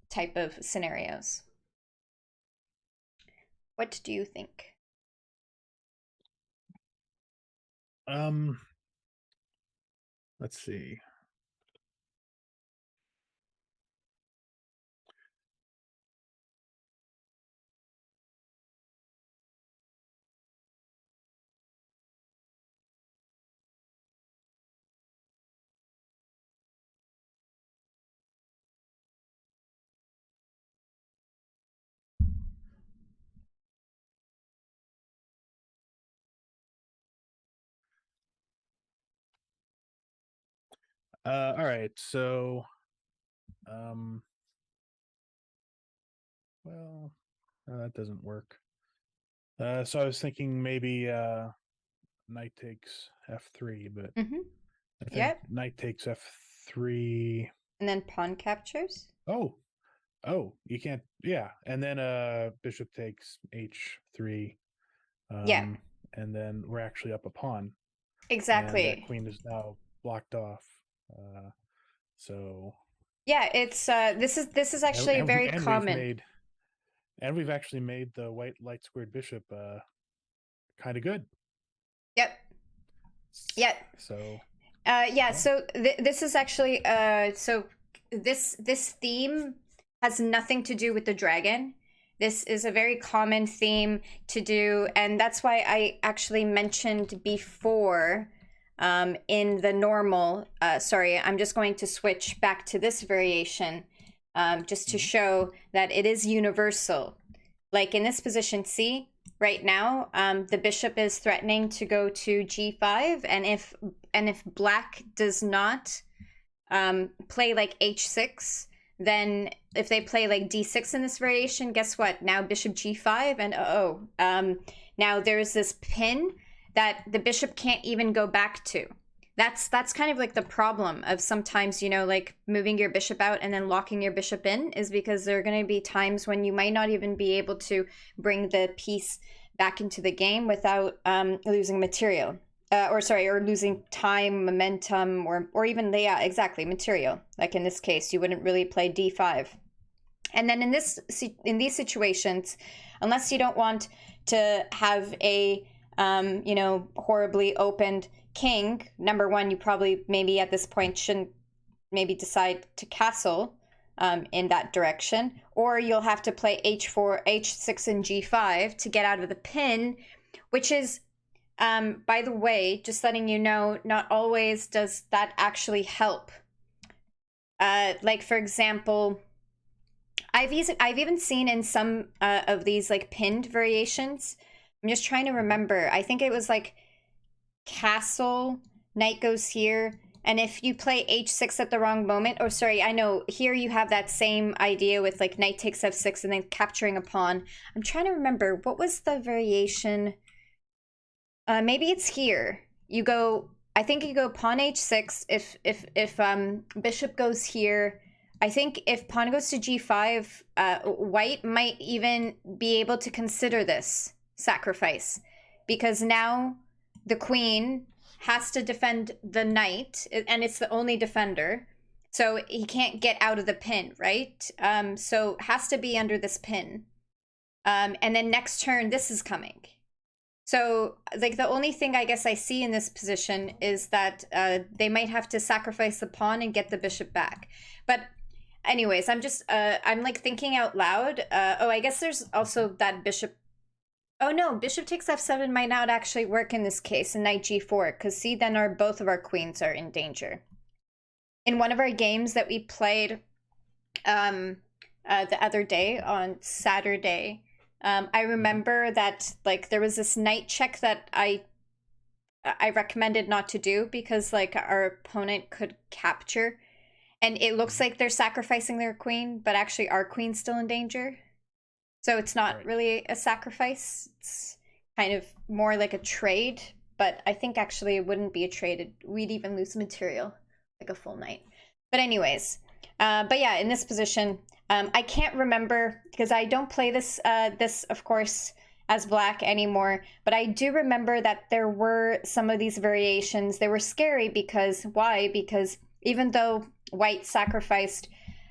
type of scenarios. What do you think? Let's see. All right, so well, that doesn't work. So I was thinking maybe knight takes f3, but I think knight takes f3, and then pawn captures. Oh, you can't. Yeah, and then bishop takes h3. Yeah, and then we're actually up a pawn. exactly. And that queen is now blocked off. So yeah, it's this is actually very common. We've actually made the white light squared bishop kind of good. Yep. Yep. So yeah. So this is actually so this theme has nothing to do with the dragon. This is a very common theme to do, and that's why I actually mentioned before in the normal, sorry, I'm just going to switch back to this variation just to show that it is universal. Like in this position C, right now, the bishop is threatening to go to g5, and if black does not play like h6, then if they play like d6 in this variation, guess what? Now bishop g5, and now there's this pin that the bishop can't even go back to. That's kind of like the problem of sometimes, like moving your bishop out and then locking your bishop in, is because there are going to be times when you might not even be able to bring the piece back into the game without losing material. Or losing time, momentum, or even material. Like in this case, you wouldn't really play d5. And then in these situations, unless you don't want to have a horribly opened king, number one, you probably maybe at this point shouldn't maybe decide to castle in that direction, or you'll have to play h4, h6, and g5 to get out of the pin, which is by the way, just letting you know, not always does that actually help. Like for example, I've even seen in some of these like pinned variations. I'm just trying to remember. I think it was like castle, knight goes here, and if you play h6 at the wrong moment, I know here you have that same idea with like knight takes f6 and then capturing a pawn. I'm trying to remember, what was the variation? Maybe it's here. You go I think you go pawn h6. If bishop goes here, I think if pawn goes to g5, white might even be able to consider this sacrifice, because now the queen has to defend the knight, and it's the only defender, so he can't get out of the pin, right? So has to be under this pin, and then next turn this is coming. So, like, the only thing I guess I see in this position is that they might have to sacrifice the pawn and get the bishop back. But anyways, I'm like thinking out loud. Oh, I guess there's also that bishop. Oh no, bishop takes f7 might not actually work in this case, and knight g4, because see, then both of our queens are in danger. In one of our games that we played the other day on Saturday, I remember that like there was this knight check that I recommended not to do, because like our opponent could capture, and it looks like they're sacrificing their queen, but actually our queen's still in danger. So it's not really a sacrifice. It's kind of more like a trade, but I think actually it wouldn't be a trade. We'd even lose material, like a full knight. But anyways, but yeah, in this position, I can't remember, because I don't play this, of course, as black anymore, but I do remember that there were some of these variations. They were scary because, why? Because even though white sacrificed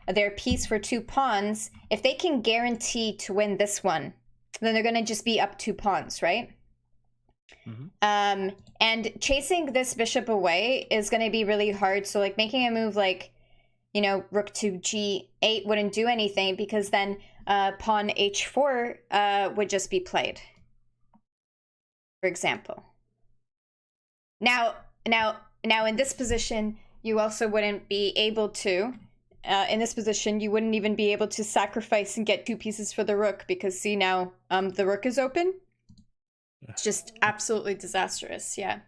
their piece for 2 pawns, if they can guarantee to win this one, then they're going to just be up 2 pawns, right? And chasing this bishop away is going to be really hard. So like making a move like, you know, rook to g8 wouldn't do anything, because then pawn h4 would just be played, for example. Now in this position, you also wouldn't be able to, in this position, you wouldn't even be able to sacrifice and get 2 pieces for the rook, because see, now the rook is open. It's just absolutely disastrous. Yeah.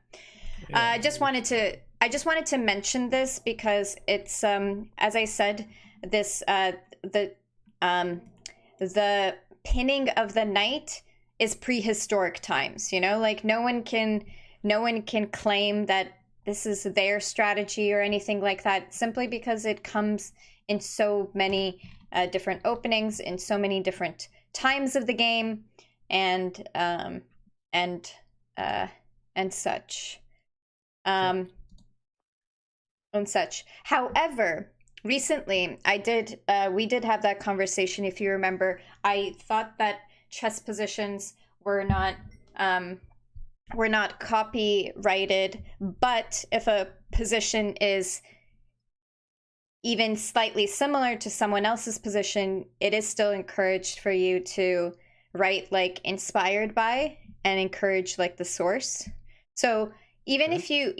I just wanted to mention this because it's as I said, this the pinning of the knight is prehistoric times, you know, like no one can claim that this is their strategy or anything like that, simply because it comes in so many different openings, in so many different times of the game, and such. And such. However, recently we did have that conversation. If you remember, I thought that chess positions were not copyrighted, but if a position is even slightly similar to someone else's position, it is still encouraged for you to write like inspired by and encourage like the source. So even if you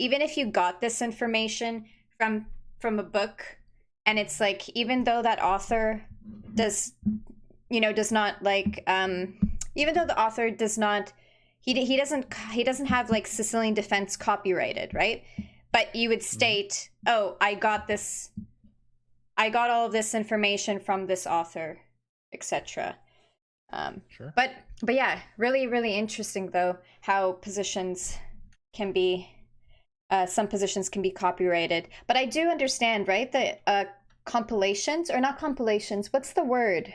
got this information from a book, and it's like, even though that author does not like even though the author does not, he doesn't have like Sicilian defense copyrighted, right? But you would state, oh, I got all of this information from this author, etc. Sure. But yeah, really, really interesting though, how positions can be, some positions can be copyrighted. But I do understand, right, that compilations, or not compilations, what's the word?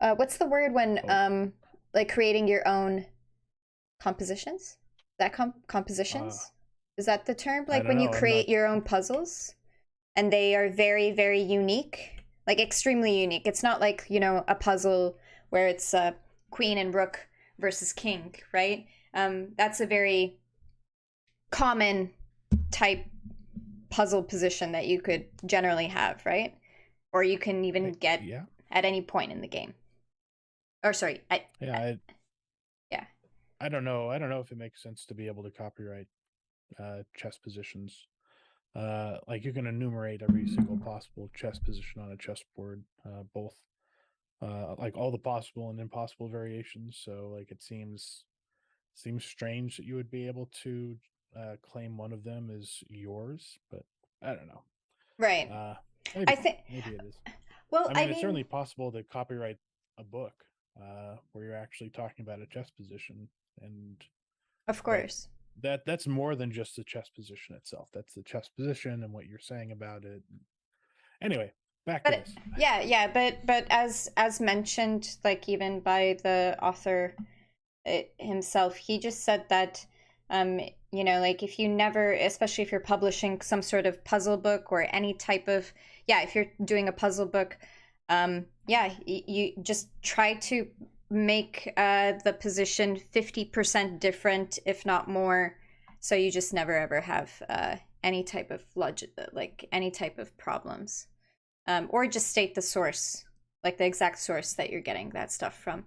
What's the word when like creating your own compositions? Is that compositions? Is that the term? Like when you create your own puzzles, and they are very, very unique, like extremely unique. It's not like, you know, a puzzle where it's queen and rook versus king, right? That's a very common type puzzle position that you could generally have, right? Or you can even get at any point in the game. Or sorry, I don't know if it makes sense to be able to copyright chess positions. Like you can enumerate every single possible chess position on a chessboard, both like all the possible and impossible variations. So like it seems strange that you would be able to claim one of them as yours, but I don't know. Right. Maybe it is. Well, I mean, it's certainly possible to copyright a book where you're actually talking about a chess position, and of course. that's more than just the chess position itself. That's the chess position and what you're saying about it. Anyway, back to this. But as mentioned, like even by the author himself, he just said that you know, like if you never, especially if you're publishing some sort of puzzle book or any type of, if you're doing a puzzle book, you just try to make the position 50% different, if not more, so you just never ever have any type of like any type of problems, or just state the source, like the exact source that you're getting that stuff from.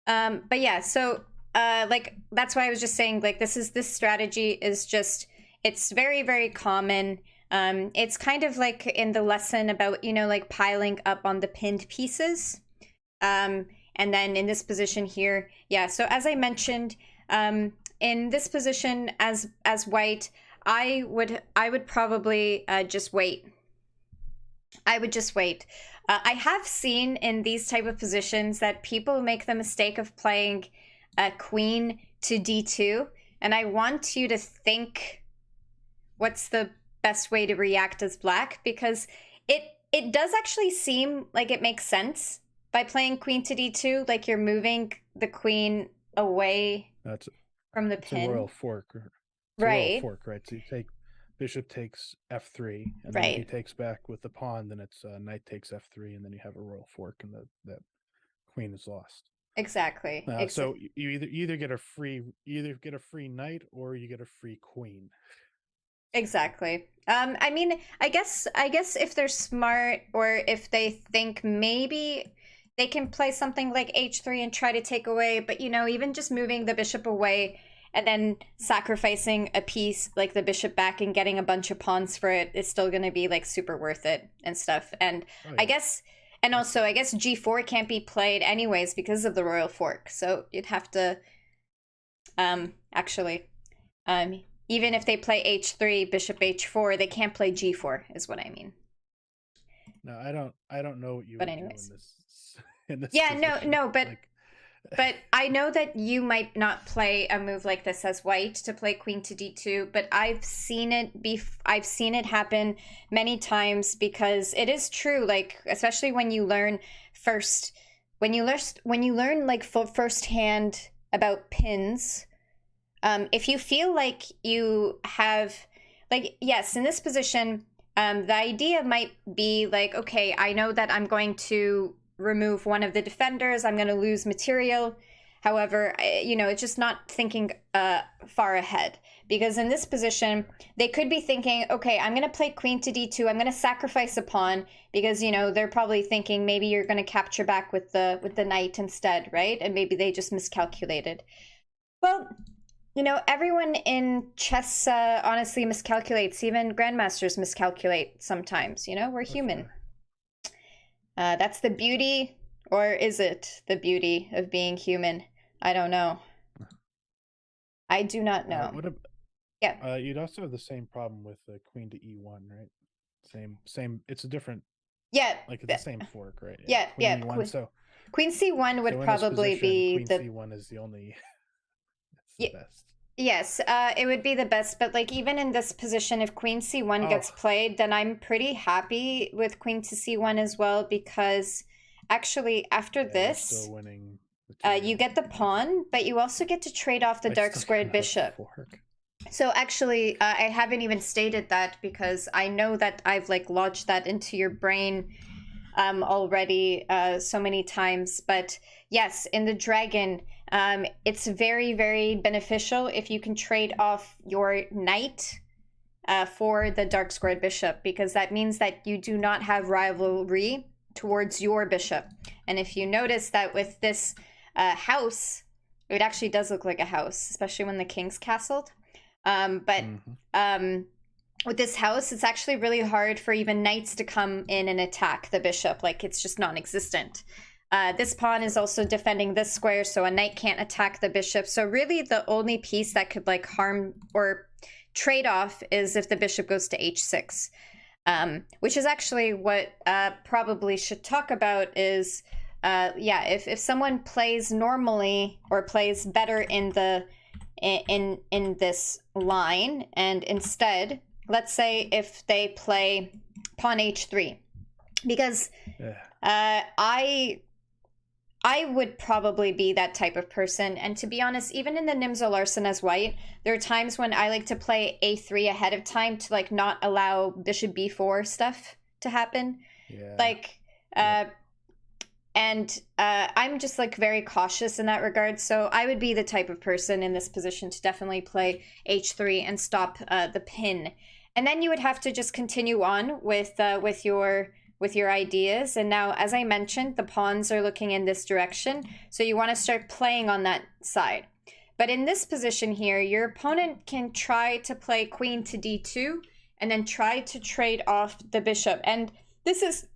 But yeah, so like that's why I was just saying, like this strategy is just, it's very, very common. It's kind of like in the lesson about, you know, like piling up on the pinned pieces. And then in this position here, so as I mentioned, in this position as white, I would probably just wait. I would just wait. I have seen in these type of positions that people make the mistake of playing a queen to d2, and I want you to think what's the best way to react as black, because it does actually seem like it makes sense by playing queen to d2, like you're moving the queen away from the pin. It's a royal fork. Right. Royal fork, right? So you take bishop takes f3, and then if he takes back with the pawn, then it's knight takes f3, and then you have a royal fork, and that queen is lost. Exactly. So you either get a free knight or you get a free queen. Exactly. I mean, I guess if they're smart, or if they think maybe they can play something like h3 and try to take away, but you know, even just moving the bishop away and then sacrificing a piece like the bishop back and getting a bunch of pawns for it is still going to be like super worth it and stuff. And I guess, and also I guess g4 can't be played anyways because of the royal fork. So you'd have to actually even if they play h3, bishop h4, they can't play g4 is what I mean. No, I don't know what you but would anyways do in this yeah position. no but like... But I know that you might not play a move like this as white, to play queen to d2, but I've seen it happen many times, because it is true, like especially when you learn like firsthand about pins. If you feel like you have, like, yes, in this position, the idea might be like, okay, I know that I'm going to remove one of the defenders, I'm going to lose material. However, you know, it's just not thinking far ahead, because in this position they could be thinking, okay, I'm going to play queen to d2, I'm going to sacrifice a pawn, because you know, they're probably thinking maybe you're going to capture back with the knight instead, right? And maybe they just miscalculated. Well, you know, everyone in chess honestly miscalculates. Even grandmasters miscalculate sometimes, you know, we're human. That's the beauty, or is it the beauty of being human? I don't know. I do not know. You'd also have the same problem with the queen to e1, right? Same. It's a different. Like it's the same fork, right? Queen E1, queen c1 would probably be queen c1 is the only. It's the best. Yes, it would be the best, but like even in this position, if queen c1 gets played, then I'm pretty happy with queen to c1 as well, because actually after this, still winning you get the pawn, but you also get to trade off the dark squared bishop. So actually, I haven't even stated that, because I know that I've like lodged that into your brain already so many times. But yes, in the dragon, it's very, very beneficial if you can trade off your knight for the dark squared bishop, because that means that you do not have rivalry towards your bishop. And if you notice that with this house, it actually does look like a house, especially when the king's castled. With this house, it's actually really hard for even knights to come in and attack the bishop. Like, it's just non-existent. This pawn is also defending this square, so a knight can't attack the bishop. So really the only piece that could like harm or trade off is if the bishop goes to h6, which is actually what probably should talk about is, if someone plays normally or plays better in the in this line, and instead, let's say if they play pawn h3, because I would probably be that type of person. And to be honest, even in the Nimzo Larsen as white, there are times when I like to play a3 ahead of time to like not allow bishop b4 stuff to happen. Yeah. Like, and I'm just like very cautious in that regard. So I would be the type of person in this position to definitely play h3 and stop the pin. And then you would have to just continue on with your ideas. And now, as I mentioned, the pawns are looking in this direction, so you want to start playing on that side. But in this position here, your opponent can try to play queen to d2 and then try to trade off the bishop. And this is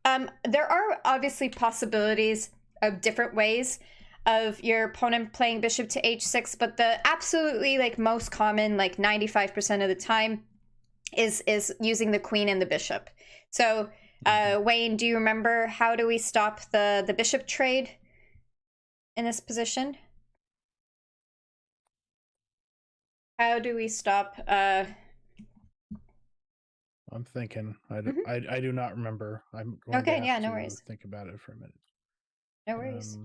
there are obviously possibilities of different ways of your opponent playing bishop to h6, but the absolutely like most common, like 95% of the time, is using the queen and the bishop. So Wayne, do you remember how do we stop the bishop trade in this position? How do we stop? I'm thinking. I do not remember. I'm going okay. to Yeah, no worries. think about it for a minute. No worries.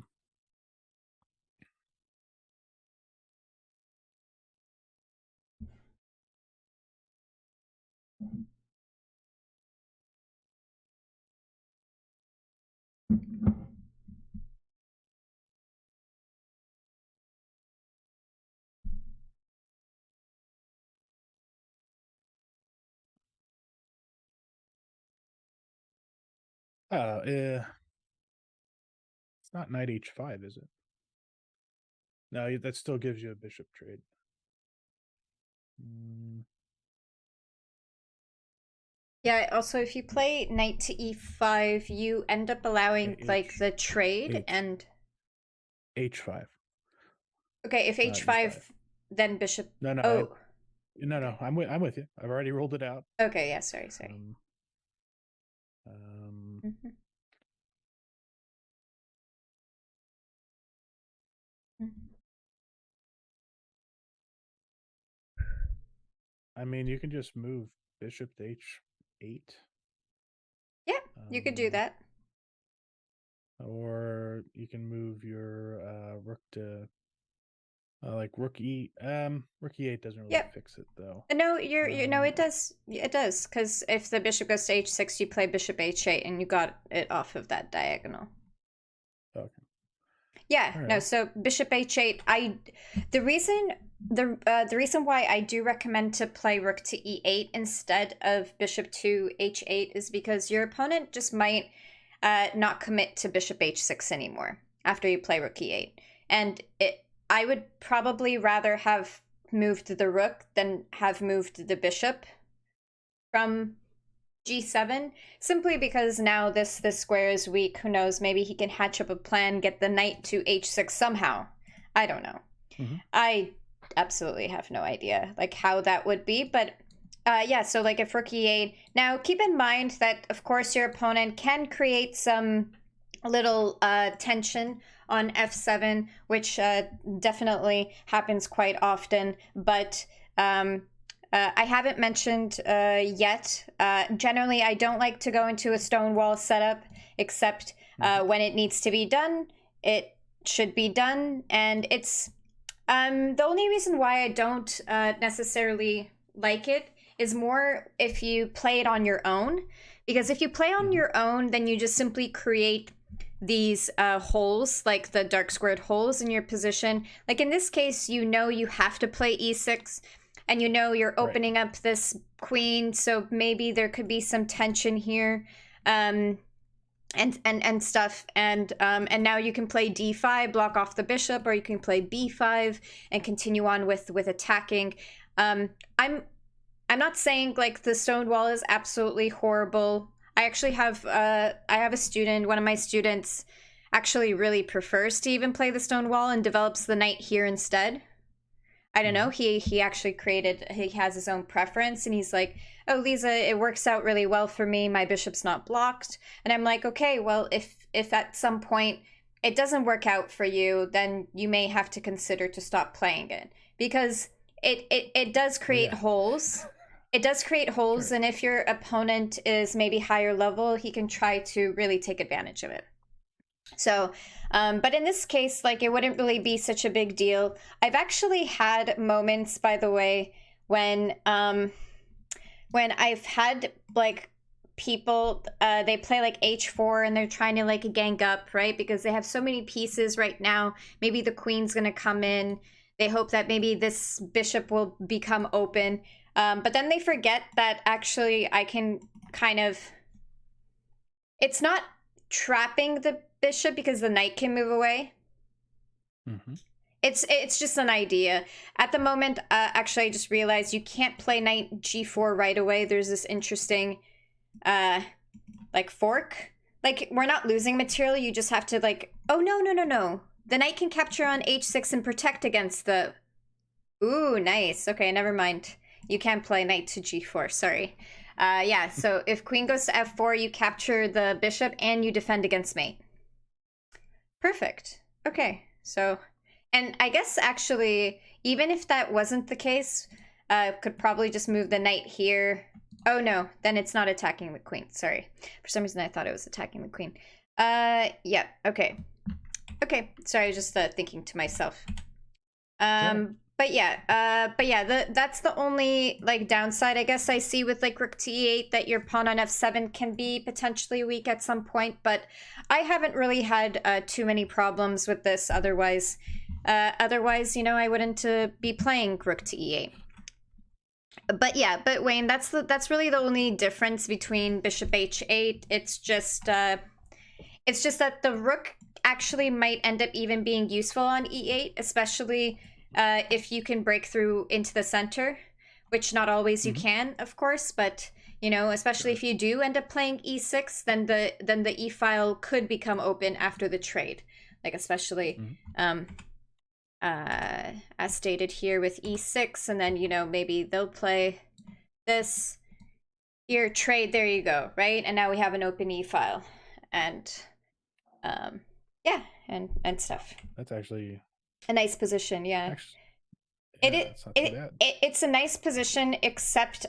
It's not knight h5, is it? No, that still gives you a bishop trade. Yeah, also if you play knight to e5, you end up allowing like the trade and h5. Okay, if h5, then bishop. No, no. I'm with you. I've already ruled it out. Okay, yeah, sorry. I mean, you can just move bishop to h8. Yeah, you could do that. Or you can move your rook to like rook e8 doesn't really fix it though. No, it does. It does, because if the bishop goes to h6, you play bishop h8, and you got it off of that diagonal. Okay. Yeah, right. No. So bishop h8. The reason why I do recommend to play rook to e8 instead of bishop to h8 is because your opponent just might not commit to bishop h6 anymore after you play rook e8, and I would probably rather have moved the rook than have moved the bishop from g7, simply because now this square is weak. Who knows, maybe he can hatch up a plan, get the knight to h6 somehow. I don't know. I absolutely have no idea like how that would be, but yeah, so like if rook e8, now keep in mind that of course your opponent can create some little tension on f7, which definitely happens quite often, but I haven't mentioned yet. Generally, I don't like to go into a stone wall setup, except when it needs to be done, it should be done. And it's the only reason why I don't necessarily like it is more if you play it on your own. Because if you play on your own, then you just simply create these holes, like the dark squared holes in your position. Like in this case, you know you have to play e6, and you know you're opening up this queen, so maybe there could be some tension here, and stuff, and now you can play d5, block off the bishop, or you can play b5 and continue on with attacking. I'm not saying like the stone wall is absolutely horrible. I actually have I have a student, one of my students actually really prefers to even play the stone wall and develops the knight here instead. I don't know, he actually he has his own preference, and he's like, oh, Liza, it works out really well for me, my bishop's not blocked. And I'm like, okay, well, if at some point it doesn't work out for you, then you may have to consider to stop playing it. because it does create holes. It does create holes, sure. And if your opponent is maybe higher level, he can try to really take advantage of it. So, but in this case, like, it wouldn't really be such a big deal. I've actually had moments, by the way, when I've had, like, people, they play, like, h4 and they're trying to, like, gang up, right? Because they have so many pieces right now. Maybe the queen's gonna come in. They hope that maybe this bishop will become open. But then they forget that actually I can kind of... It's not trapping the bishop because the knight can move away. Mm-hmm. It's just an idea. At the moment, actually, I just realized you can't play knight g4 right away. There's this interesting, like, fork. Like, we're not losing material. You just have to, like... Oh, no. The knight can capture on h6 and protect against the... Ooh, nice. Okay, never mind. You can't play knight to g4. Sorry. Yeah, so if queen goes to f4, you capture the bishop and you defend against mate. Perfect. Okay, so... And I guess, actually, even if that wasn't the case, could probably just move the knight here. Oh, no, then it's not attacking the queen. Sorry. For some reason, I thought it was attacking the queen. Yeah, okay. Okay, sorry, I was just thinking to myself. Sure. But yeah, that's the only, like, downside, I guess, I see with, like, rook to e8, that your pawn on f7 can be potentially weak at some point, but I haven't really had too many problems with this otherwise. Otherwise, you know, I wouldn't be playing rook to e8. But yeah, but Wayne, that's really the only difference between bishop h8. It's just that the rook actually might end up even being useful on e8, especially if you can break through into the center, which not always you can, of course, but you know, especially if you do end up playing e6, then the e file could become open after the trade, like especially as stated here with e6, and then, you know, maybe they'll play this here, trade, there you go, right? And now we have an open e file, and yeah, and stuff. That's actually a nice position, yeah. Actually, it's a nice position, except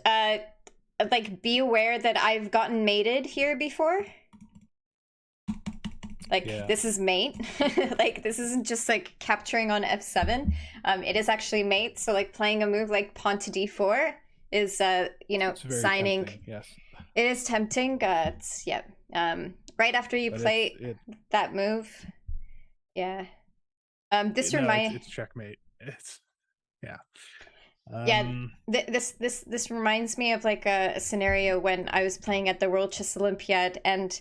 like, be aware that I've gotten mated here before. Like, this is mate. Like, this isn't just, like, capturing on f7. It is actually mate, so, like, playing a move like pawn to d4 is, you know, signing. Tempting, yes. It is tempting. It's, yeah. Right after you play that move. Yeah. It's checkmate. It's this reminds me of, like, a scenario when I was playing at the World Chess Olympiad, and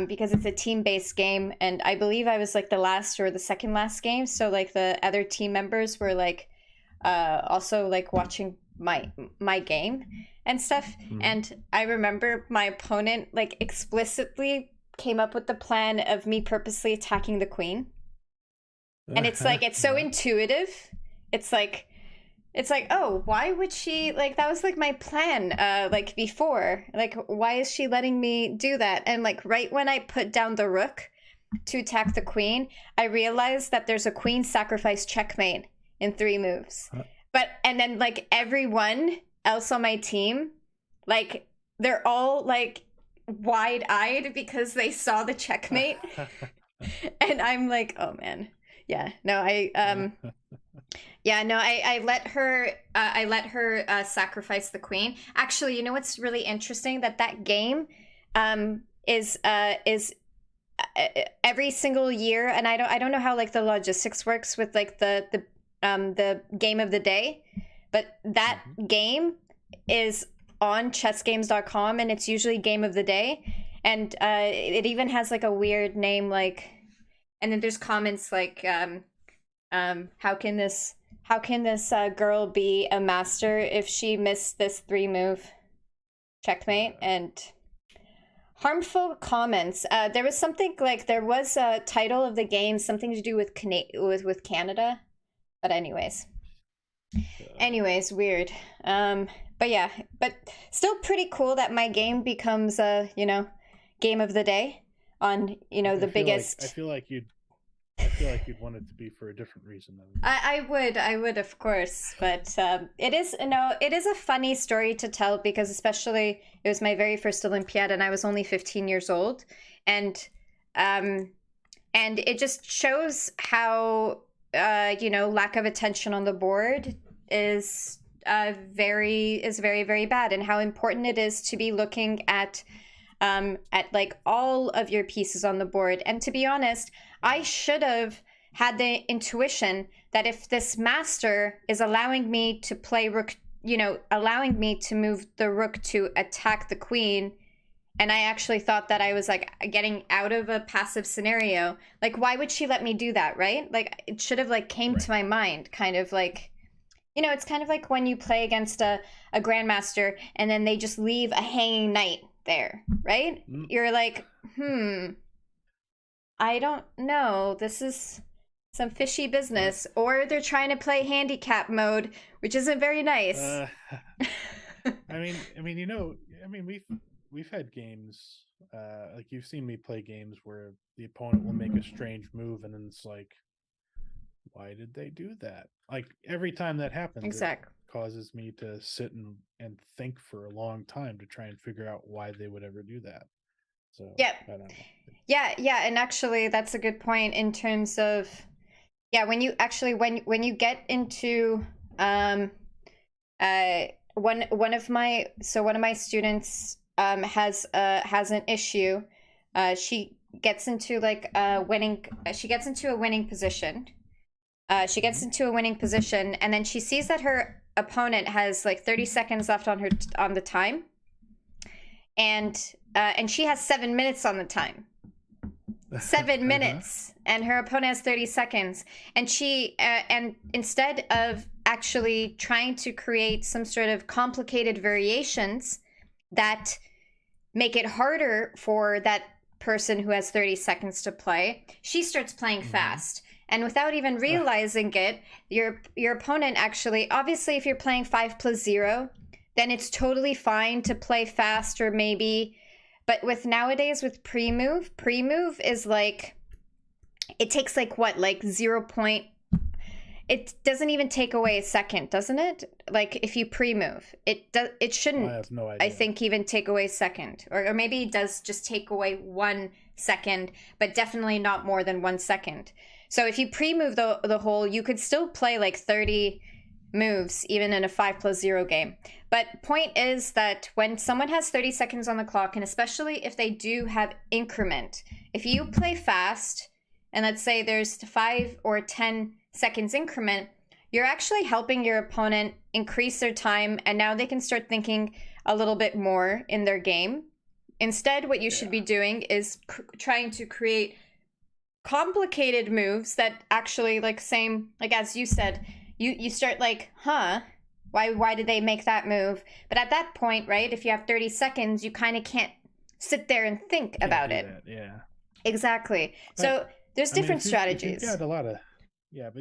because it's a team-based game, and I believe I was, like, the last or the second last game, so, like, the other team members were, like, also, like, watching my game and stuff. And I remember my opponent, like, explicitly came up with the plan of me purposely attacking the queen. And it's like, it's so intuitive. It's like, oh, why would she, like, that was, like, my plan, like, before. Like, why is she letting me do that? And, like, right when I put down the rook to attack the queen, I realized that there's a queen sacrifice checkmate in 3 moves. And then, like, everyone else on my team, like, they're all, like, wide-eyed because they saw the checkmate. And I'm like, oh, man. Yeah, no, I let her sacrifice the queen. Actually, you know what's really interesting? That game is every single year, and I don't know how, like, the logistics works with, like, the game of the day, but that game is on chessgames.com, and it's usually game of the day, and it even has, like, a weird name, like, and then there's comments like, how can this girl be a master if she missed this 3-move checkmate? And harmful comments. There was something, like, there was a title of the game, something to do with Canada, but anyways, weird. But yeah, but still pretty cool that my game becomes game of the day on, you know, the biggest. I feel feel like you'd want it to be for a different reason than I would, of course, but it is, it is a funny story to tell because especially it was my very first Olympiad and I was only 15 years old, and it just shows how lack of attention on the board is very very bad, and how important it is to be looking at like all of your pieces on the board. And to be honest, I should have had the intuition that if this master is allowing me to play rook, allowing me to move the rook to attack the queen, and I actually thought that I was like getting out of a passive scenario, like why would she let me do that, right? Like it should have like came to my mind, kind of like, it's kind of like when you play against a grandmaster and then they just leave a hanging knight there, right? You're like, I don't know, this is some fishy business. Or they're trying to play handicap mode, which isn't very nice. We've had games, like you've seen me play games where the opponent will make a strange move and then it's like, why did they do that? Like every time that happens, exactly, it causes me to sit and think for a long time to try and figure out why they would ever do that. So yeah, I don't know. Yeah, and actually that's a good point in terms of when you actually when you get into one of my students has an issue. She gets into like a winning position. She gets into a winning position, and then she sees that her opponent has like 30 seconds left on the time, and she has 7 minutes on the time. 7 minutes, and her opponent has 30 seconds, and she and instead of actually trying to create some sort of complicated variations that make it harder for that person who has 30 seconds to play, she starts playing fast. And without even realizing it, your opponent actually, obviously if you're playing 5+0, then it's totally fine to play fast, or maybe, but with nowadays with pre-move is like, it takes like what, like 0. It doesn't even take away a second, doesn't it? Like if you pre-move, it shouldn't, I have no idea. I think even take away a second, or maybe it does just take away 1 second, but definitely not more than 1 second. So if you pre-move the whole, you could still play like 30 moves even in a 5+0 game. But point is that when someone has 30 seconds on the clock, and especially if they do have increment, if you play fast and let's say there's 5 or 10 seconds increment, you're actually helping your opponent increase their time, and now they can start thinking a little bit more in their game. Instead, what you should be doing is trying to create complicated moves that actually, like same, like as you said, you start like, why did they make that move? But at that point, right, if you have 30 seconds, you kind of can't sit there and think about it. Yeah, exactly. But, so there's different strategies. But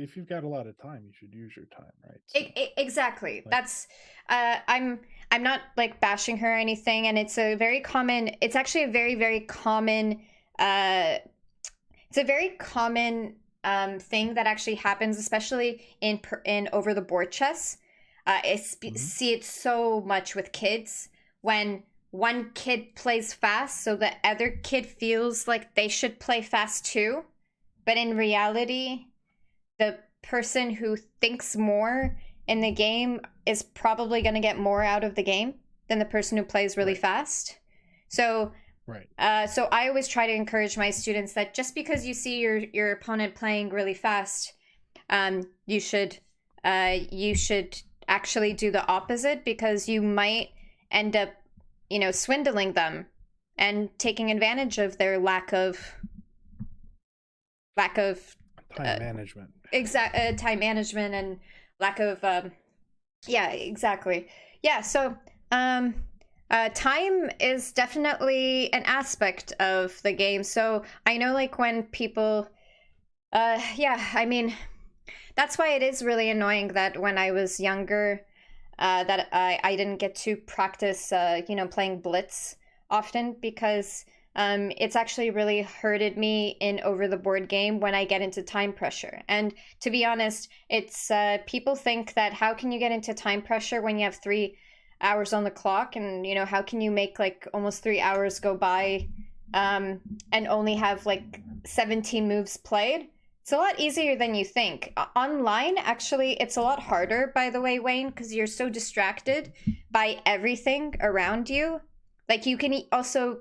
if you've got a lot of time, you should use your time, right? So, exactly. Like, that's I'm not like bashing her or anything, and it's actually a very very common thing that actually happens, especially in over the board chess. See it so much with kids when one kid plays fast, so the other kid feels like they should play fast too, but in reality, the person who thinks more in the game is probably going to get more out of the game than the person who plays really fast. So, so I always try to encourage my students that just because you see your opponent playing really fast, you should actually do the opposite, because you might end up, swindling them and taking advantage of their lack of time management. Time management and lack of exactly. So time is definitely an aspect of the game. So I know, like, when people I mean, that's why it is really annoying that when I was younger, that I didn't get to practice playing blitz often, because it's actually really hurted me in over the board game when I get into time pressure. And to be honest, it's people think that how can you get into time pressure when you have 3 hours on the clock, and you know, how can you make like almost 3 hours go by and only have like 17 moves played? It's a lot easier than you think. Online, actually, it's a lot harder, by the way, Wayne, because you're so distracted by everything around you. Like, you can also,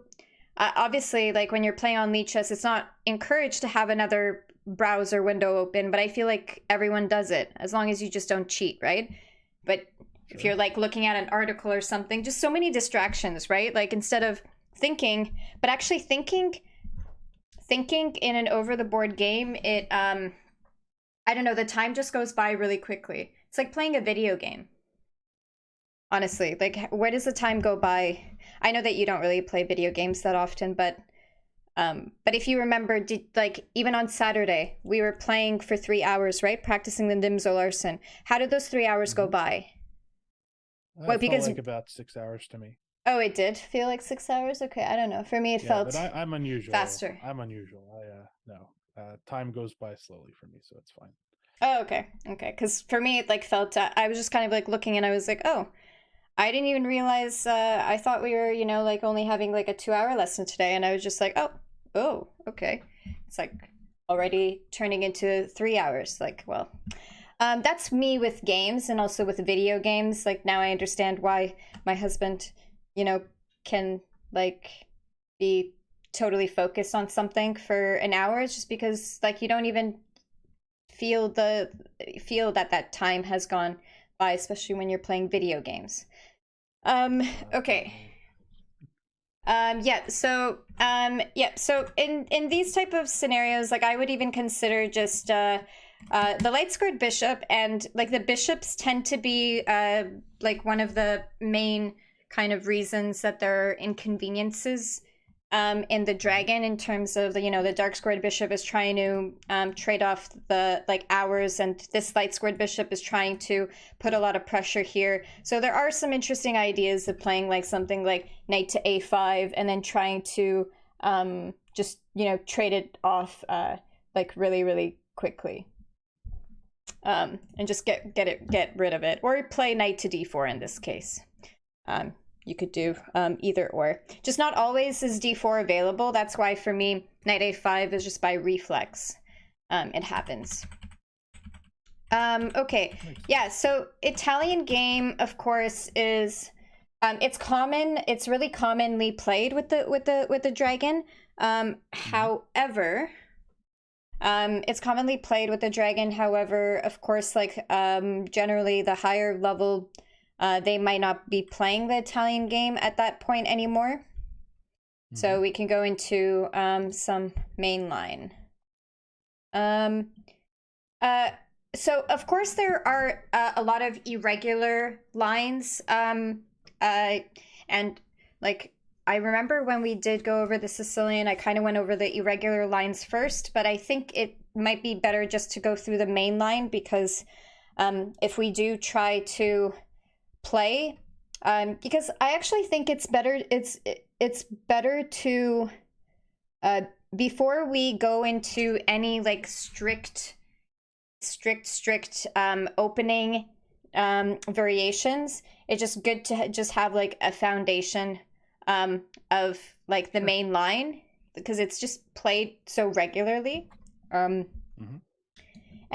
obviously, like when you're playing on Lichess, it's not encouraged to have another browser window open, but I feel like everyone does it, as long as you just don't cheat, right? But if you're like looking at an article or something, just so many distractions, right? Like, instead of thinking, but actually thinking in an over the board game, it I don't know, the time just goes by really quickly. It's like playing a video game, honestly. Like, where does the time go by? I know that you don't really play video games that often, but if you remember, like even on Saturday we were playing for 3 hours, right, practicing the Nimzo-Larsen. How did those 3 hours go by? Well, because felt like about 6 hours to me. Oh, it did feel like 6 hours? Okay, I don't know. For me, it felt but I'm unusual. Faster. I'm unusual. Time goes by slowly for me, so it's fine. Oh, okay. Because for me, it like felt, I was just kind of like looking and I was like, oh, I didn't even realize, I thought we were, you know, like only having like a 2-hour lesson today. And I was just like, oh, okay. It's like already turning into 3 hours. Like, well, that's me with games and also with video games. Like, now I understand why my husband, you know, can like be totally focused on something for an hour. It's just because like you don't even feel that time has gone by, especially when you're playing video games. Okay. So in these type of scenarios, like I would even consider just the light squared bishop, and like the bishops tend to be like one of the main kind of reasons that there are inconveniences in the dragon, in terms of the, you know, the dark squared bishop is trying to trade off the like hours, and this light squared bishop is trying to put a lot of pressure here. So there are some interesting ideas of playing like something like knight to a5 and then trying to just, you know, trade it off like really quickly, and just get rid of it, or play knight to d4 in this case. You could do either or. Just not always is d4 available. That's why for me, knight a5 is just by reflex. It happens. Okay, yeah, so Italian game, of course, is it's really commonly played with the dragon. However, it's commonly played with the dragon. However, of course, like generally the higher level, they might not be playing the Italian game at that point anymore. So we can go into some mainline. So of course there are a lot of irregular lines, and like I remember when we did go over the Sicilian, I kind of went over the irregular lines first, but I think it might be better just to go through the main line, because if we do try to play, because I actually think it's better to before we go into any like strict opening variations, it's just good to just have like a foundation of like the main line, because it's just played so regularly. And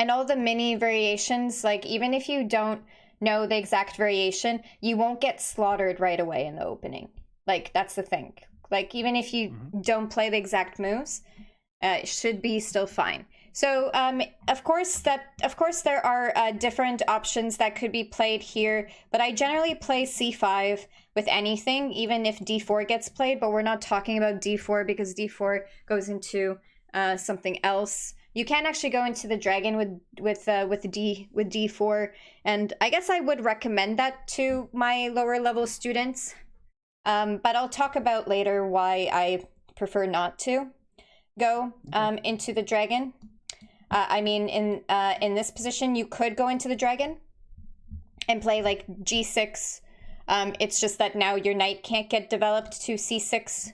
all the mini variations, like even if you don't know the exact variation, you won't get slaughtered right away in the opening. Like, that's the thing. Like, even if you don't play the exact moves, it should be still fine. So of course there are different options that could be played here, but I generally play c5 with anything, even if d4 gets played. But we're not talking about d4, because d4 goes into something else. You can actually go into the dragon with d4, and I guess I would recommend that to my lower level students. But I'll talk about later why I prefer not to go into the dragon. I mean, in this position, you could go into the dragon and play like g6. It's just that now your knight can't get developed to c6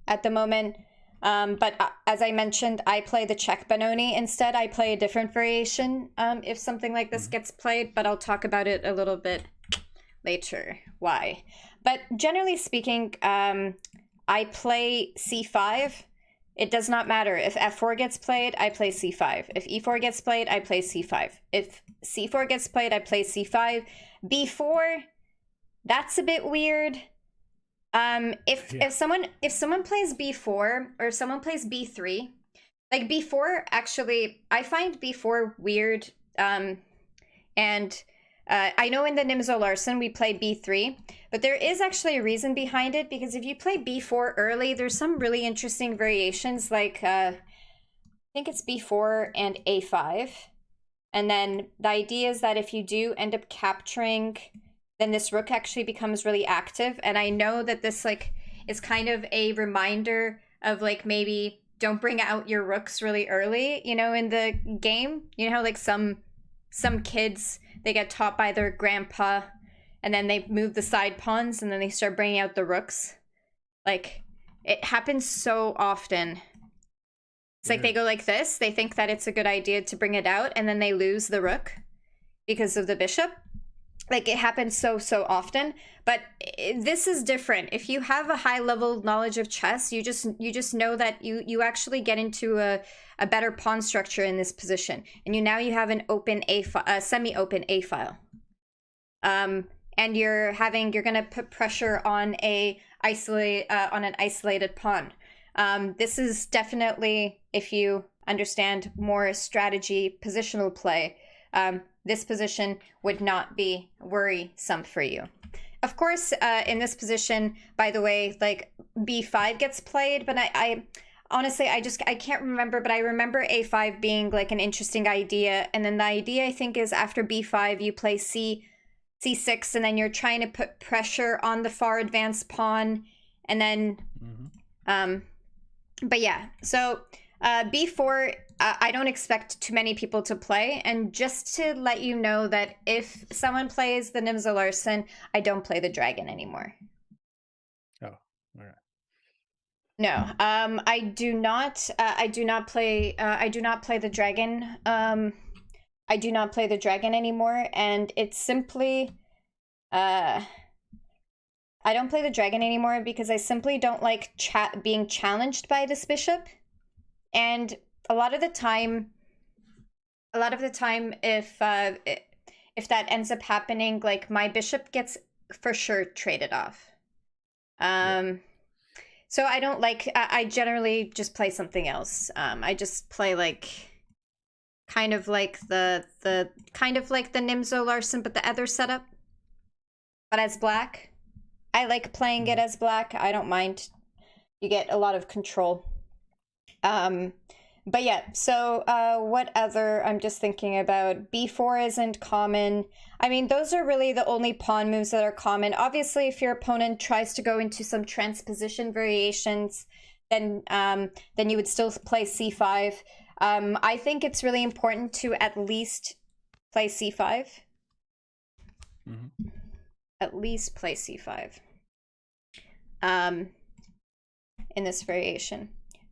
at the moment. But as I mentioned, I play the check Benoni instead. I play a different variation if something like this gets played, but I'll talk about it a little bit later. Why? But generally speaking, I play c5. It does not matter. If f4 gets played, I play c5. If e4 gets played, I play c5. If c4 gets played, I play c5. b4, that's a bit weird. If someone plays b4 or if someone plays b3, like b4, actually, I find b4 weird. And I know in the Nimzo Larsen we play b3, but there is actually a reason behind it, because if you play b4 early, there's some really interesting variations, like I think it's b4 and a5. And then the idea is that if you do end up capturing, then this rook actually becomes really active. And I know that this like is kind of a reminder of like maybe don't bring out your rooks really early, you know, in the game. You know how like some kids, they get taught by their grandpa and then they move the side pawns and then they start bringing out the rooks. Like, it happens so often. It's like they go like this. They think that it's a good idea to bring it out and then they lose the rook because of the bishop. Like, it happens so often. But this is different. If you have a high level knowledge of chess, you just know that you actually get into a better pawn structure in this position, and you have an open semi-open a file, and you're gonna put pressure on an isolated pawn. This is definitely, if you understand more strategy, positional play, this position would not be worrisome for you. Of course, in this position, by the way, like b5 gets played, but I honestly, I can't remember, but I remember a5 being like an interesting idea. And then the idea, I think, is after b5, you play c6, and then you're trying to put pressure on the far advanced pawn. And then, but yeah, so b4, I don't expect too many people to play. And just to let you know that if someone plays the Nimzo Larsen, I don't play the dragon anymore. Oh, all right. No, I do not play the dragon. I do not play the dragon anymore, and it's simply, I don't play the dragon anymore because I simply don't like being challenged by this bishop. And a lot of the time, if that ends up happening, like my bishop gets for sure traded off. So I don't like. I generally just play something else. I just play like, kind of like the Nimzo Larsen, but the other setup, but as black. I like playing it as black. I don't mind. You get a lot of control. But yeah, so what other, I'm just thinking about, b4 isn't common. I mean, those are really the only pawn moves that are common. Obviously, if your opponent tries to go into some transposition variations, then you would still play c5. I think it's really important to at least play c5. At least play c5 in this variation.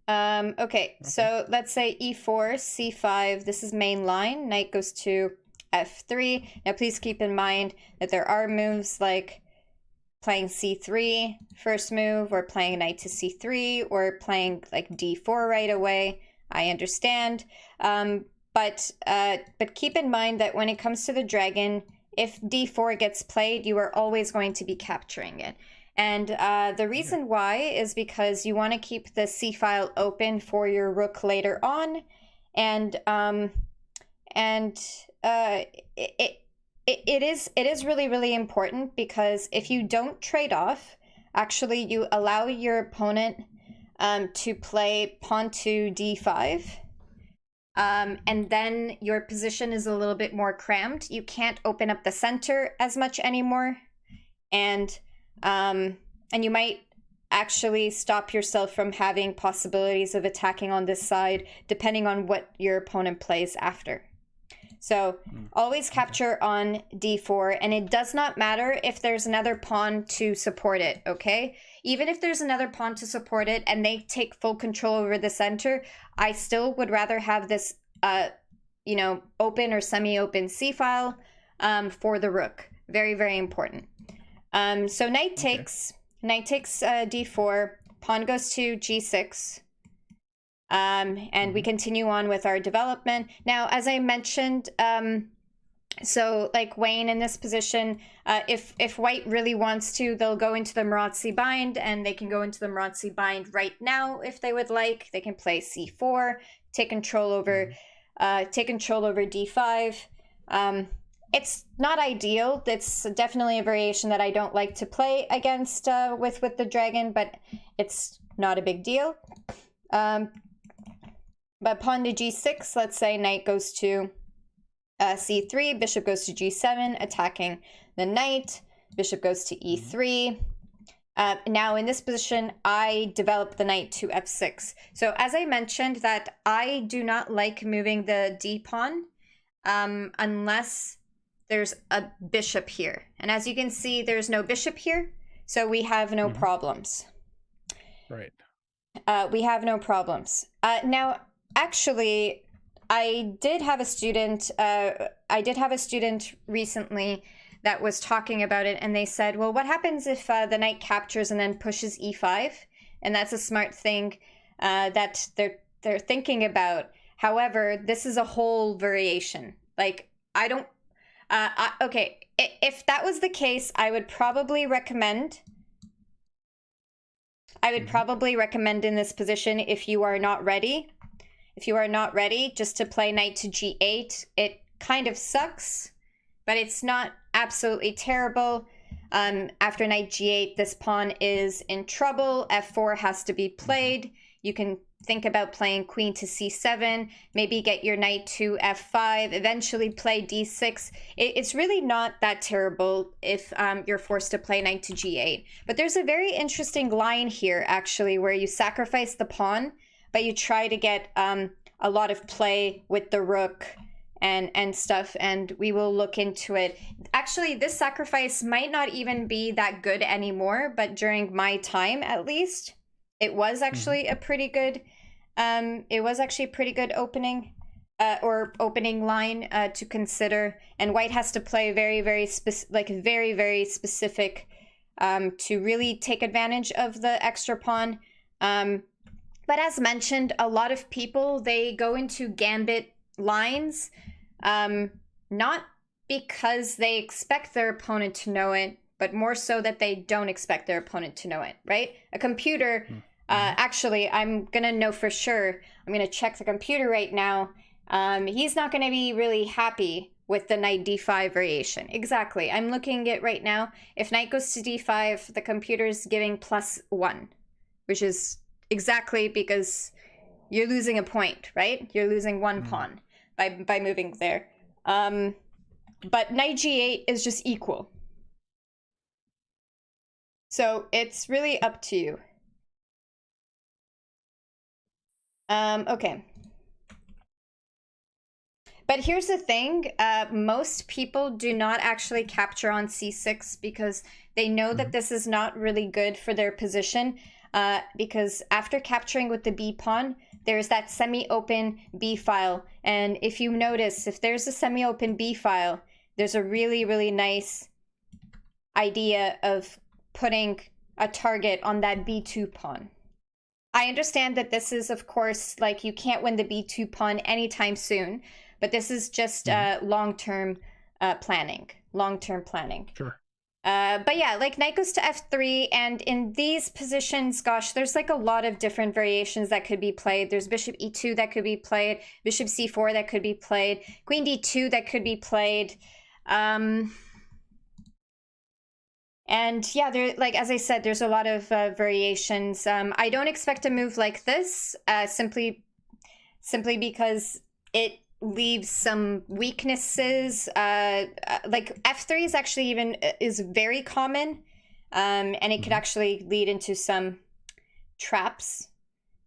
Okay, so let's say e4, c5, this is main line, knight goes to f3. Now please keep in mind that there are moves like playing c3 first move, or playing knight to c3, or playing like d4 right away. I understand, but keep in mind that when it comes to the dragon, if d4 gets played, you are always going to be capturing it. And the reason why is because you want to keep the c file open for your rook later on, and it is really important, because if you don't trade off, actually you allow your opponent to play pawn to d5, and then your position is a little bit more crammed. You can't open up the center as much anymore, and you might actually stop yourself from having possibilities of attacking on this side, depending on what your opponent plays after. So always capture on d4, and it does not matter if there's another pawn to support it, okay? Even if there's another pawn to support it and they take full control over the center, I still would rather have this, you know, open or semi-open c-file for the rook. Very, very important. So knight takes d4, pawn goes to g6. And we continue on with our development. Now, as I mentioned, so like Wayne in this position, if white really wants to, they'll go into the Marazzi bind, and they can go into the Marazzi bind right now if they would like. They can play c4, take control over d5. It's not ideal. It's definitely a variation that I don't like to play against with the dragon, but it's not a big deal. But pawn to g6, let's say knight goes to c3, bishop goes to g7, attacking the knight, bishop goes to e3. Now in this position, I develop the knight to f6. So as I mentioned that I do not like moving the d pawn unless there's a bishop here. And as you can see, there's no bishop here, so we have no problems. Right. We have no problems. Now, actually, I did have a student recently that was talking about it, and they said, well, what happens if the knight captures and then pushes e5? And that's a smart thing that they're thinking about. However, this is a whole variation. Like, I don't... okay, if that was the case, I would probably recommend... in this position, if you are not ready, just to play knight to g8. It kind of sucks, but it's not absolutely terrible. After knight g8, this pawn is in trouble. f4 has to be played. You can think about playing queen to c7, maybe get your knight to f5, eventually play d6. It's really not that terrible if you're forced to play knight to g8. But there's a very interesting line here, actually, where you sacrifice the pawn, but you try to get a lot of play with the rook and stuff, and we will look into it. Actually, this sacrifice might not even be that good anymore, but during my time, at least, it was actually a pretty good opening opening line to consider. And white has to play very, very specific to really take advantage of the extra pawn. But as mentioned, a lot of people, they go into gambit lines, not because they expect their opponent to know it, but more so that they don't expect their opponent to know it, right? A computer, actually, I'm going to know for sure. I'm going to check the computer right now. He's not going to be really happy with the knight d5 variation. Exactly. I'm looking at it right now. If knight goes to d5, the computer's giving +1, which is exactly because you're losing a point, right? You're losing one pawn by moving there. But knight g8 is just equal. So it's really up to you. Okay. But here's the thing, most people do not actually capture on c6 because they know that this is not really good for their position, because after capturing with the b pawn, there's that semi-open b file. And if you notice, if there's a semi-open b file, there's a really, really nice idea of putting a target on that b2 pawn. I understand that this is, of course, like, you can't win the b2 pawn anytime soon, but this is just long-term planning. Sure. But yeah, like knight goes to f3, and in these positions, gosh, there's like a lot of different variations that could be played. There's bishop e2 that could be played, bishop c4 that could be played, queen d2 that could be played. And yeah, there, like, as I said, there's a lot of variations. I don't expect a move like this, simply because it leaves some weaknesses. Like f3 is actually is very common, and it could actually lead into some traps.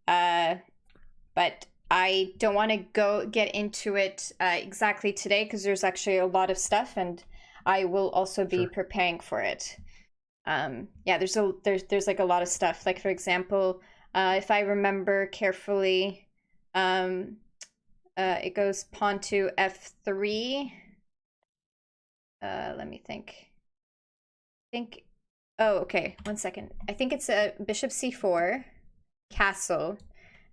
But I don't want to get into it exactly today because there's actually a lot of stuff, and I will also be preparing for it. Yeah, there's like a lot of stuff. Like for example, if I remember carefully, it goes pawn to f3. Let me think. Oh, okay. 1 second. I think it's a bishop c4, castle,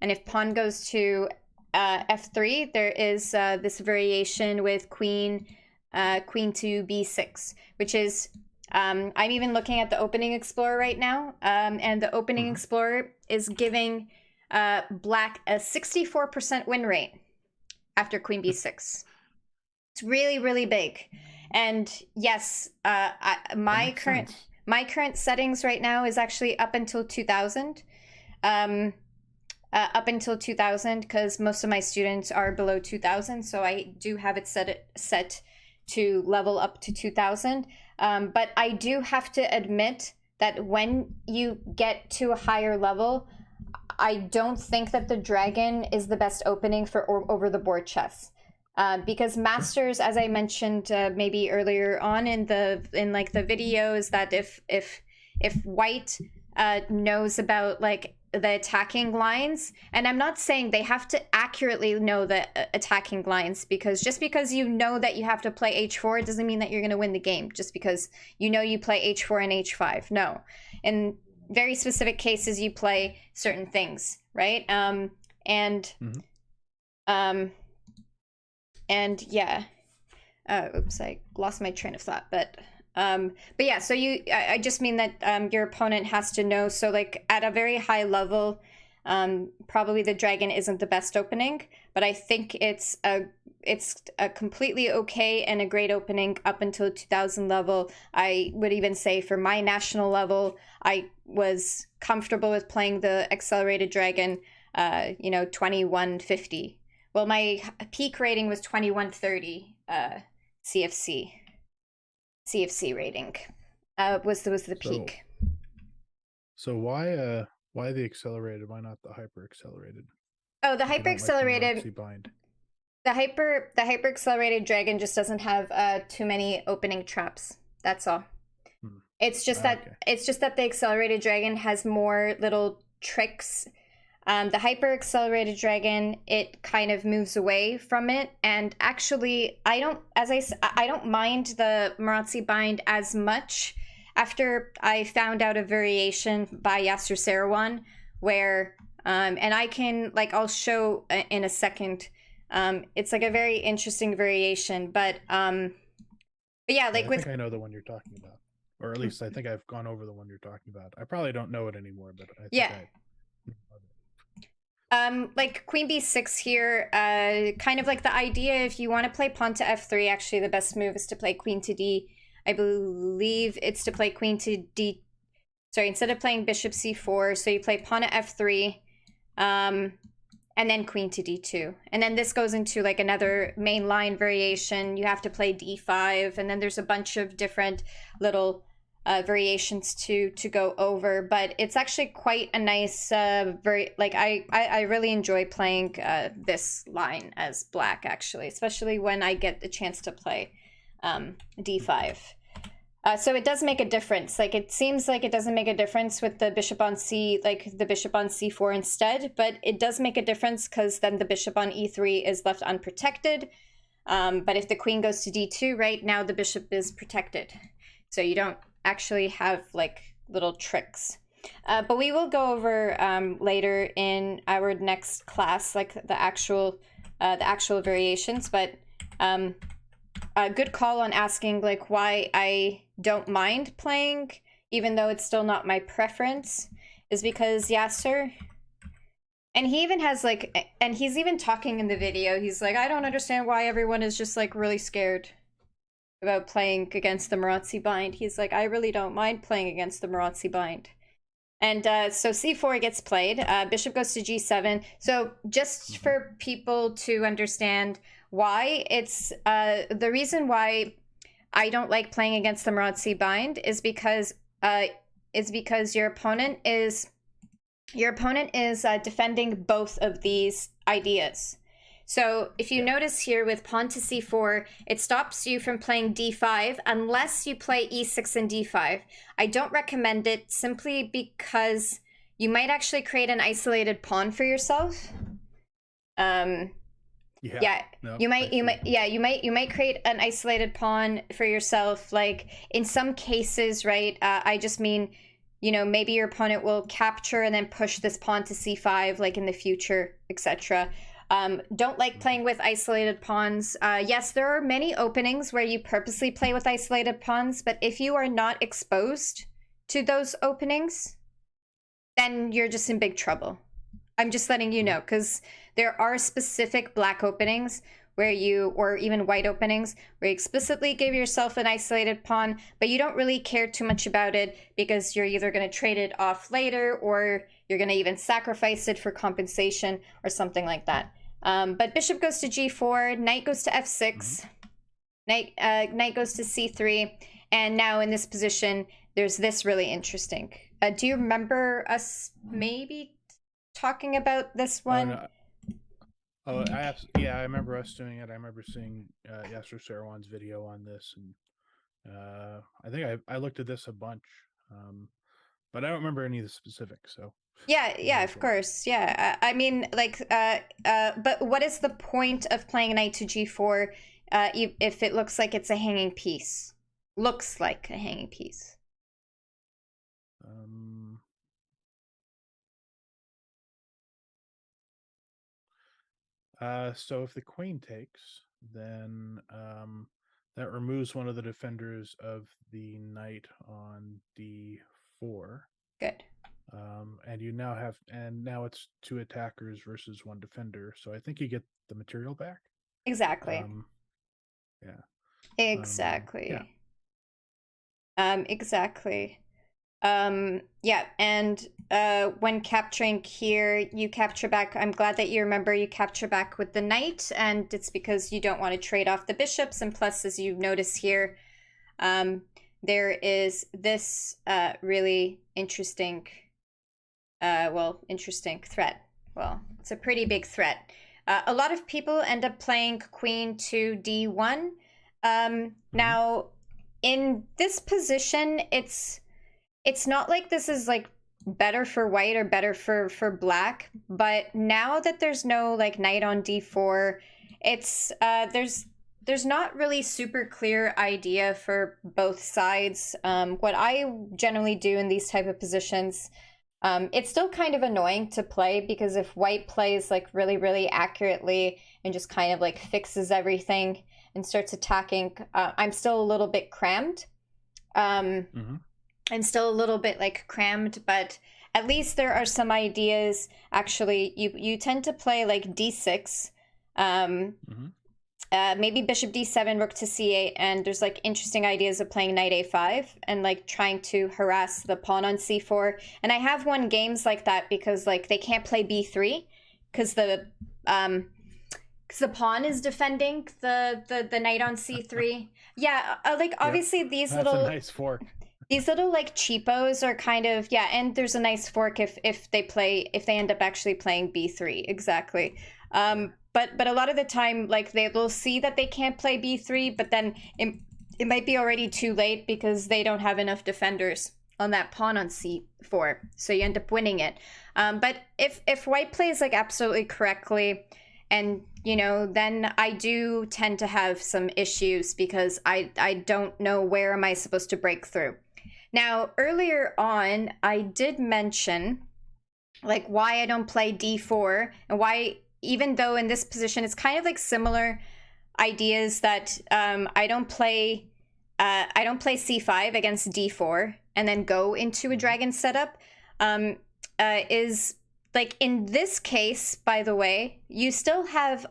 and if pawn goes to f3, there is this variation with queen to b6, which is I'm even looking at the opening explorer right now, and the opening explorer is giving black a 64% win rate after queen b6. It's really, really big. And yes, my current settings right now is actually up until 2000. Up until 2000, because most of my students are below 2000, so I do have it set to level up to 2000. But I do have to admit that when you get to a higher level, I don't think that the dragon is the best opening for over the board chess. Because masters, as I mentioned maybe earlier on in the video, is that if white knows about like the attacking lines, and I'm not saying they have to accurately know the attacking lines, because just because you know that you have to play h4, it doesn't mean that you're going to win the game just because you know you play h4 and h5. No, in very specific cases you play certain things, right? And yeah, oops, I lost my train of thought, but yeah, so I just mean that your opponent has to know. So like at a very high level, probably the dragon isn't the best opening, but I think it's a completely okay and a great opening up until 2000 level. I would even say for my national level, I was comfortable with playing the accelerated dragon, 2150. Well, my peak rating was 2130 CFC rating. Was the peak. So why the accelerated? Why not the hyper accelerated? Oh, the hyper accelerated. The hyper accelerated dragon just doesn't have too many opening traps. That's all. It's just that the accelerated dragon has more little tricks. The hyper accelerated dragon, it kind of moves away from it, and actually I don't mind the Marazzi bind as much after I found out a variation by Yasser Seirawan where and I can, like, I'll show in a second. It's like a very interesting variation, but yeah, like I think I know the one you're talking about, or at least I think I've gone over the one you're talking about. I probably don't know it anymore, but I think like queen b6 here, kind of like the idea, if you want to play pawn to f3, actually the best move is to play queen to d. I believe it's to play queen to d. Sorry, instead of playing bishop c4, so you play pawn to f3, and then queen to d2. And then this goes into like another main line variation. You have to play d5, and then there's a bunch of different little variations to go over, but it's actually quite a nice I really enjoy playing this line as black, actually, especially when I get the chance to play d5. So it does make a difference. Like, it seems like it doesn't make a difference with the bishop on c, like the bishop on c4 instead, but it does make a difference because then the bishop on e3 is left unprotected. But if the queen goes to d2, right now the bishop is protected, so you don't actually have like little tricks. But we will go over later in our next class, like the actual variations. But a good call on asking like why I don't mind playing, even though it's still not my preference, is because Yasser, and he even has like, and he's even talking in the video, he's like, I don't understand why everyone is just like really scared about playing against the Marazzi bind. He's like, I really don't mind playing against the Marazzi bind. And so c4 gets played, bishop goes to g7. So just for people to understand why it's the reason why I don't like playing against the Marazzi bind is because your opponent is defending both of these ideas. So if you notice here with pawn to c4, it stops you from playing d5 unless you play e6 and d5. I don't recommend it simply because you might actually create an isolated pawn for yourself. You might create an isolated pawn for yourself. Like in some cases, right? I just mean, you know, maybe your opponent will capture and then push this pawn to c5, like in the future, etc. Don't like playing with isolated pawns. Yes, there are many openings where you purposely play with isolated pawns, but if you are not exposed to those openings, then you're just in big trouble. I'm just letting you know, because there are specific black openings where you, or even white openings, where you explicitly give yourself an isolated pawn, but you don't really care too much about it because you're either going to trade it off later or you're going to even sacrifice it for compensation or something like that. But bishop goes to g4, knight goes to f6, knight goes to c3, and now in this position, there's this really interesting. Do you remember us maybe talking about this one? Oh, no. I remember us doing it. I remember seeing Yasser Sarawan's video on this, and I think I looked at this a bunch, but I don't remember any of the specifics. So yeah, of course, yeah. I mean, like, but what is the point of playing knight to g4 if it looks like it's a hanging piece? Looks like a hanging piece. So if the queen takes, then that removes one of the defenders of the knight on d4. Good. And you now have, and now it's 2 attackers versus 1 defender. So I think you get the material back. Exactly. Yeah. Exactly. Exactly. Yeah, and when capturing here, you capture back. I'm glad that you remember you capture back with the knight, and it's because you don't want to trade off the bishops. And plus, as you notice here, there is this really interesting, interesting threat. Well, it's a pretty big threat. A lot of people end up playing queen to d1. Now, in this position, it's not like this is like better for white or better for black, but now that there's no like knight on d4, it's there's not really super clear idea for both sides. What I generally do in these type of positions, it's still kind of annoying to play because if white plays like really accurately and just kind of like fixes everything and starts attacking, I'm still a little bit crammed. I'm still a little bit like crammed, but at least there are some ideas. Actually, you tend to play like d6, maybe bishop d7, rook to c8, and there's like interesting ideas of playing knight a5 and like trying to harass the pawn on c4. And I have won games like that because like they can't play b3 because the pawn is defending the knight on c3. Yeah, like obviously these That's little a nice fork. These little like cheapos are kind of, yeah, and there's a nice fork if they end up actually playing b3. Exactly. But a lot of the time, like they will see that they can't play b3, but then it might be already too late because they don't have enough defenders on that pawn on c4, so you end up winning it. But if white plays like absolutely correctly, and you know, then I do tend to have some issues because I don't know where am I supposed to break through. Now, earlier on, I did mention like why I don't play d4 and why, even though in this position it's kind of like similar ideas that I don't play c5 against d4 and then go into a dragon setup, is like in this case, by the way, you still have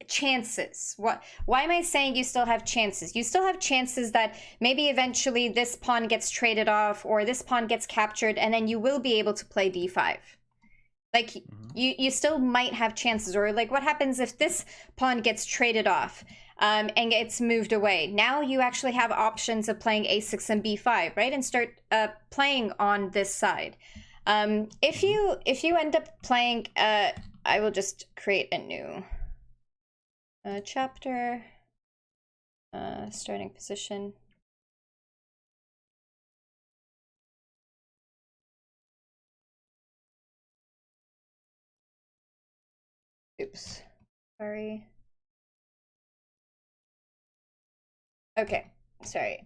chances. Why am I saying you still have chances? You still have chances that maybe eventually this pawn gets traded off or this pawn gets captured and then you will be able to play d5. Like you still might have chances. Or like what happens if this pawn gets traded off and gets moved away? Now you actually have options of playing a6 and b5, right? And start playing on this side. If you end up playing, I will just create a new chapter. Starting position. Oops, sorry. Okay, sorry.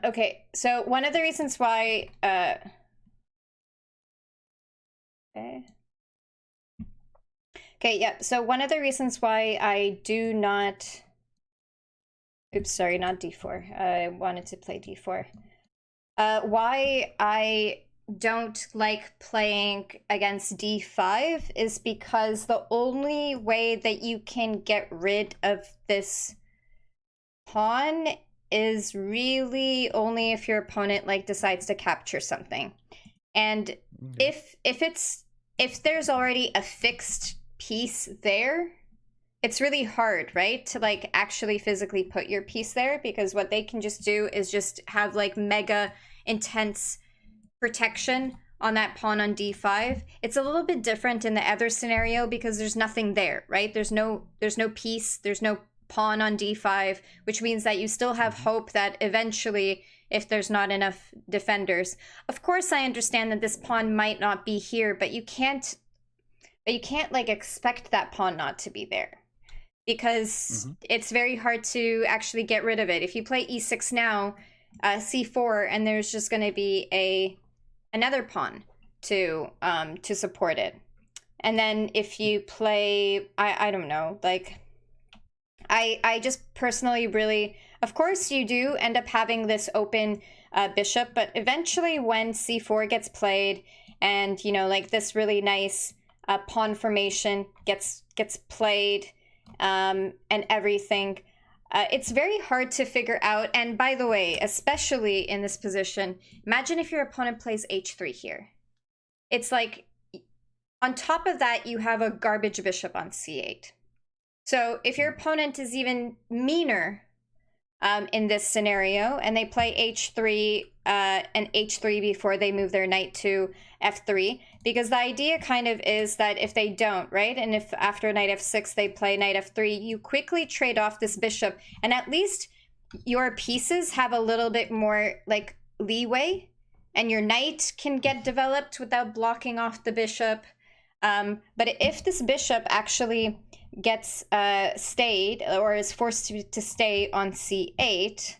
Okay, so one of the reasons why, okay. Okay, yeah, so one of the reasons why I do not, oops, sorry, not d4. I wanted to play d4. Why I don't like playing against d5 is because the only way that you can get rid of this pawn is really only if your opponent like decides to capture something. And if there's already a fixed piece there, it's really hard, right, to like actually physically put your piece there, because what they can just do is just have like mega intense protection on that pawn on d5. It's a little bit different in the other scenario because there's nothing there, right? There's no piece, there's no pawn on d5, which means that you still have hope that eventually, if there's not enough defenders. Of course, I understand that this pawn might not be here, but you can't like expect that pawn not to be there, because it's very hard to actually get rid of it. If you play e6 now, c4, and there's just going to be another pawn to support it. And then if you play, I don't know, like I just personally really, of course you do end up having this open bishop, but eventually when c4 gets played and, you know, like this really nice pawn formation gets played, and everything, it's very hard to figure out. And by the way, especially in this position, imagine if your opponent plays h3 here. It's like, on top of that, you have a garbage bishop on c8. So if your opponent is even meaner in this scenario, and they play h3 and h3 before they move their knight to f3, because the idea kind of is that if they don't, right, and if after knight f6 they play knight f3, you quickly trade off this bishop, and at least your pieces have a little bit more like leeway, and your knight can get developed without blocking off the bishop. But if this bishop actually gets stayed, or is forced to stay on c8,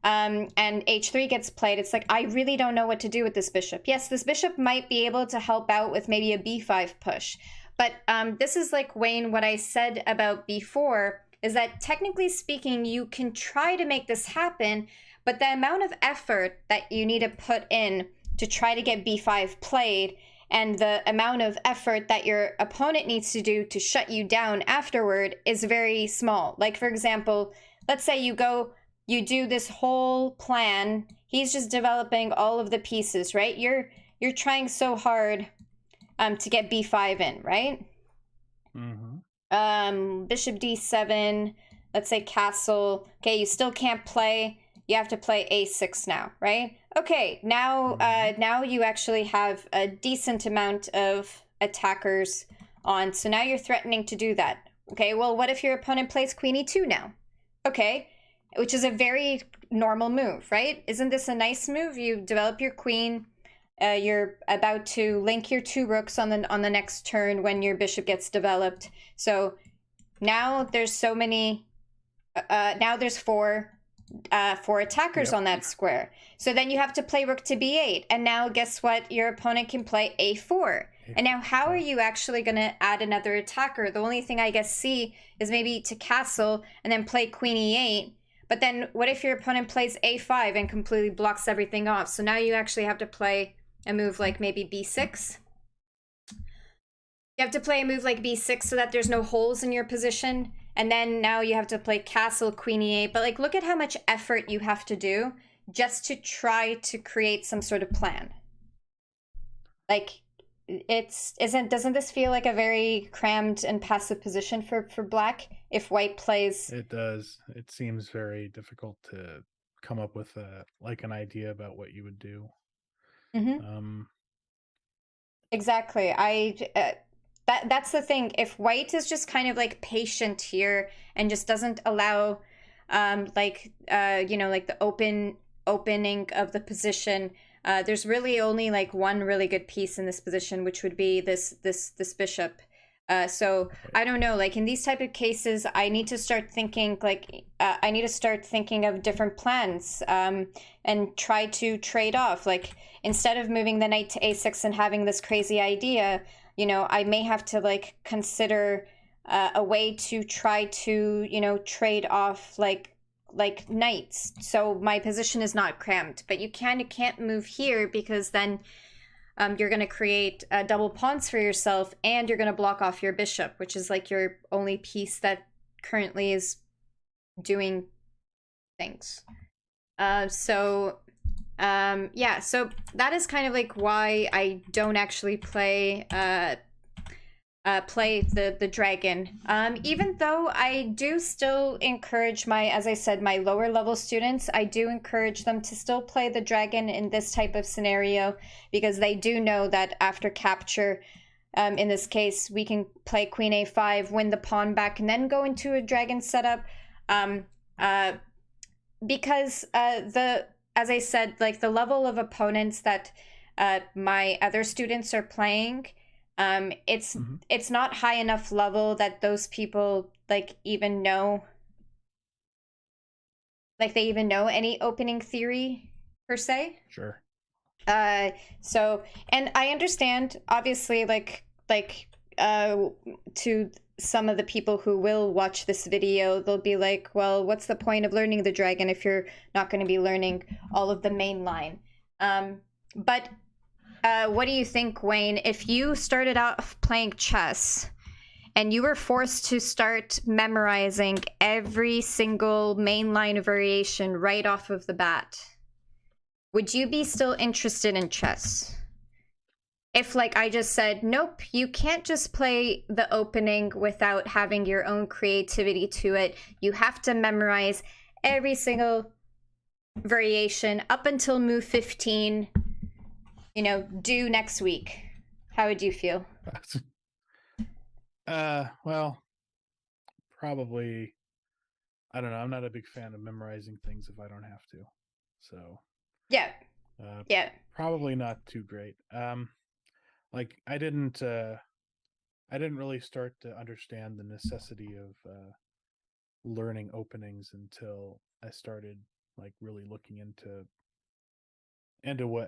and h3 gets played, it's like, I really don't know what to do with this bishop. Yes, this bishop might be able to help out with maybe a b5 push, but this is like, Wayne, what I said about b4 is that technically speaking, you can try to make this happen, but the amount of effort that you need to put in to try to get b5 played, and the amount of effort that your opponent needs to do to shut you down afterward is very small. Like, for example, let's say you do this whole plan. He's just developing all of the pieces, right? You're trying so hard to get b5 in, right? Bishop d7, let's say castle. Okay, you still can't play. You have to play a6 now, right? Okay, now now you actually have a decent amount of attackers on, so now you're threatening to do that. Okay, well, what if your opponent plays queen e2 now? Okay, which is a very normal move, right? Isn't this a nice move? You develop your queen. You're about to link your two rooks on the next turn when your bishop gets developed. So now there's so many. Now there's four attackers on that square. So then you have to play rook to b8, and now guess what? Your opponent can play a4. And now how are you actually going to add another attacker? The only thing I guess see is maybe to castle and then play queen e8. But then what if your opponent plays a5 and completely blocks everything off? So now you actually have to play a move like maybe b6. You have to play a move like b6 so that there's no holes in your position. And then now you have to play castle, queen e8. But like, look at how much effort you have to do just to try to create some sort of plan. Like, doesn't this feel like a very crammed and passive position for black if white plays? It does. It seems very difficult to come up with like an idea about what you would do. Exactly. That's the thing. If white is just kind of like patient here and just doesn't allow like the opening of the position, there's really only like one really good piece in this position, which would be this bishop. So Right. I don't know, like in these type of cases, I need to start thinking I need to start thinking of different plans, and try to trade off. Like instead of moving the knight to a6 and having this crazy idea, I may have to like consider a way to try to trade off like knights, so my position is not cramped. But you can't move here because then you're going to create double pawns for yourself, and you're going to block off your bishop, which is like your only piece that currently is doing things. So that is kind of like why I don't actually play the dragon. Even though I do still encourage as I said, my lower level students, I do encourage them to still play the dragon in this type of scenario, because they do know that after capture, in this case, we can play queen a5, win the pawn back, and then go into a dragon setup. Because as I said, like the level of opponents that my other students are playing, it's not high enough level that those people like even know, like they even know any opening theory per se. Sure. So, and I understand, obviously, to some of the people who will watch this video, they'll be like, well, what's the point of learning the dragon if you're not going to be learning all of the main line? But what do you think, Wayne? If you started out playing chess and you were forced to start memorizing every single mainline variation right off of the bat, would you be still interested in chess? If, like I just said, nope, you can't just play the opening without having your own creativity to it. You have to memorize every single variation up until move 15, due next week. How would you feel? Well, probably, I don't know. I'm not a big fan of memorizing things if I don't have to. So, Yeah. Yeah. Probably not too great. Like I didn't really start to understand the necessity of learning openings until I started like really looking into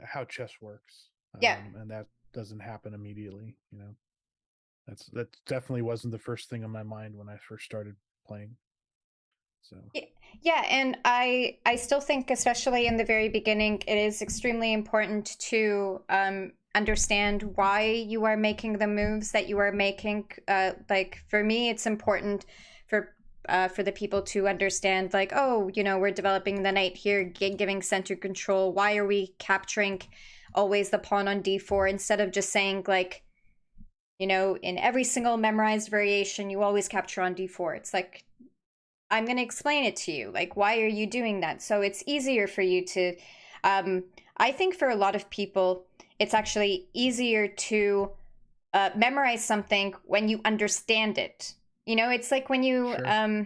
how chess works. Yeah. And that doesn't happen immediately, that definitely wasn't the first thing on my mind when I first started playing. So yeah, and I still think, especially in the very beginning, it is extremely important to understand why you are making the moves that you are making. Like for me, it's important for the people to understand, like, oh, we're developing the knight here, giving center control. Why are we capturing always the pawn on d4 instead of just saying like, in every single memorized variation, you always capture on d4. It's like, I'm going to explain it to you. Like, why are you doing that? So it's easier for you to, I think for a lot of people, it's actually easier to memorize something when you understand it. It's like when you, sure.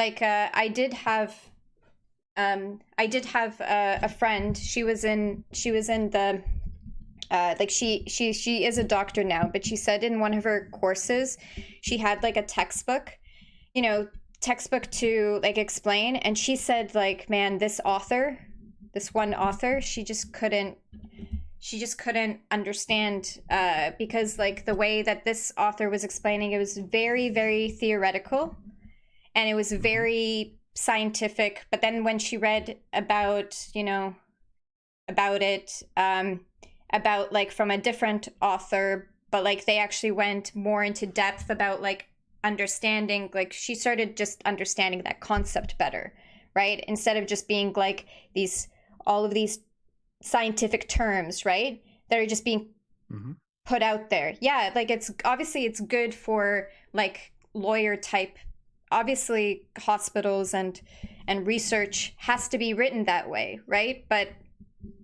I did have a friend. She was in the, she is a doctor now, but she said in one of her courses, she had like a textbook, to like explain, and she said like, man, this one author, she just couldn't understand, because like the way that this author was explaining, it was very, very theoretical, and it was very scientific. But then when she read about it, about like from a different author, but like they actually went more into depth about like understanding, like she started just understanding that concept better, right? Instead of just being like all of these scientific terms, right, that are just being put out there. Yeah, like it's good for like lawyer type. Obviously hospitals and research has to be written that way, right? But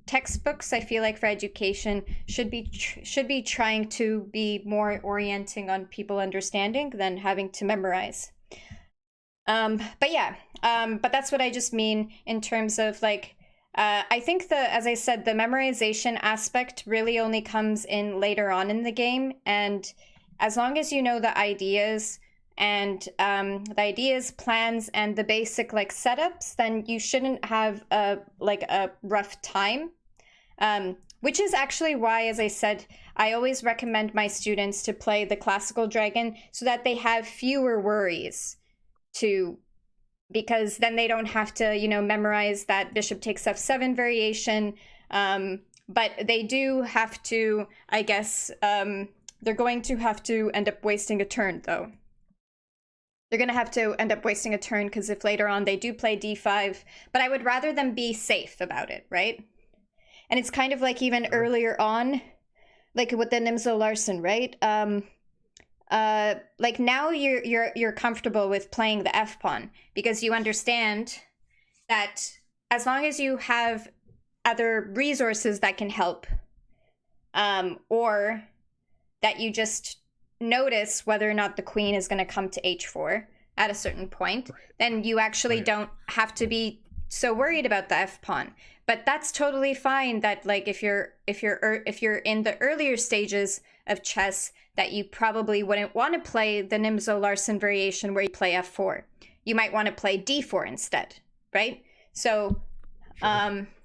textbooks, I feel like, for education should be trying to be more orienting on people understanding than having to memorize. But yeah, but that's what I just mean in terms of like, I think as I said, the memorization aspect really only comes in later on in the game. And as long as you know the ideas and plans, and the basic like setups, then you shouldn't have a rough time. Which is actually why, as I said, I always recommend my students to play the classical dragon so that they have fewer worries because then they don't have to, memorize that bishop takes f7 variation. But they do have to, I guess, they're going to have to end up wasting a turn, though. They're going to have to end up wasting a turn because if later on they do play d5, but I would rather them be safe about it, right? And it's kind of like even earlier on, like with the Nimzo Larsen, right? Like now you're comfortable with playing the f pawn because you understand that as long as you have other resources that can help, or that you just notice whether or not the queen is going to come to h4 at a certain point, then you actually don't have to be so worried about the f pawn. But that's totally fine. That like if you're in the earlier stages of chess, that you probably wouldn't want to play the Nimzo Larsen variation where you play f4. You might want to play d4 instead, right? So,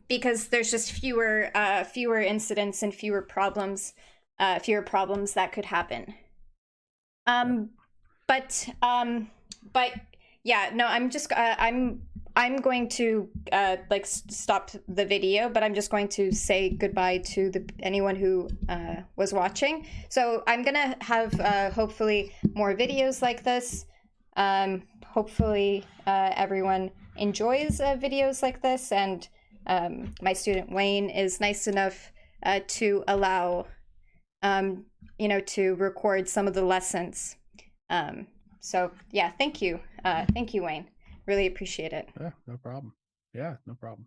because there's just fewer incidents and fewer problems that could happen. But yeah, no, I'm just I'm going to stop the video, but I'm just going to say goodbye to anyone who was watching. So I'm gonna have hopefully more videos like this. Hopefully everyone enjoys videos like this, and my student Wayne is nice enough to allow to record some of the lessons. So yeah, thank you, Wayne. Really appreciate it. Yeah, no problem. Yeah, no problem.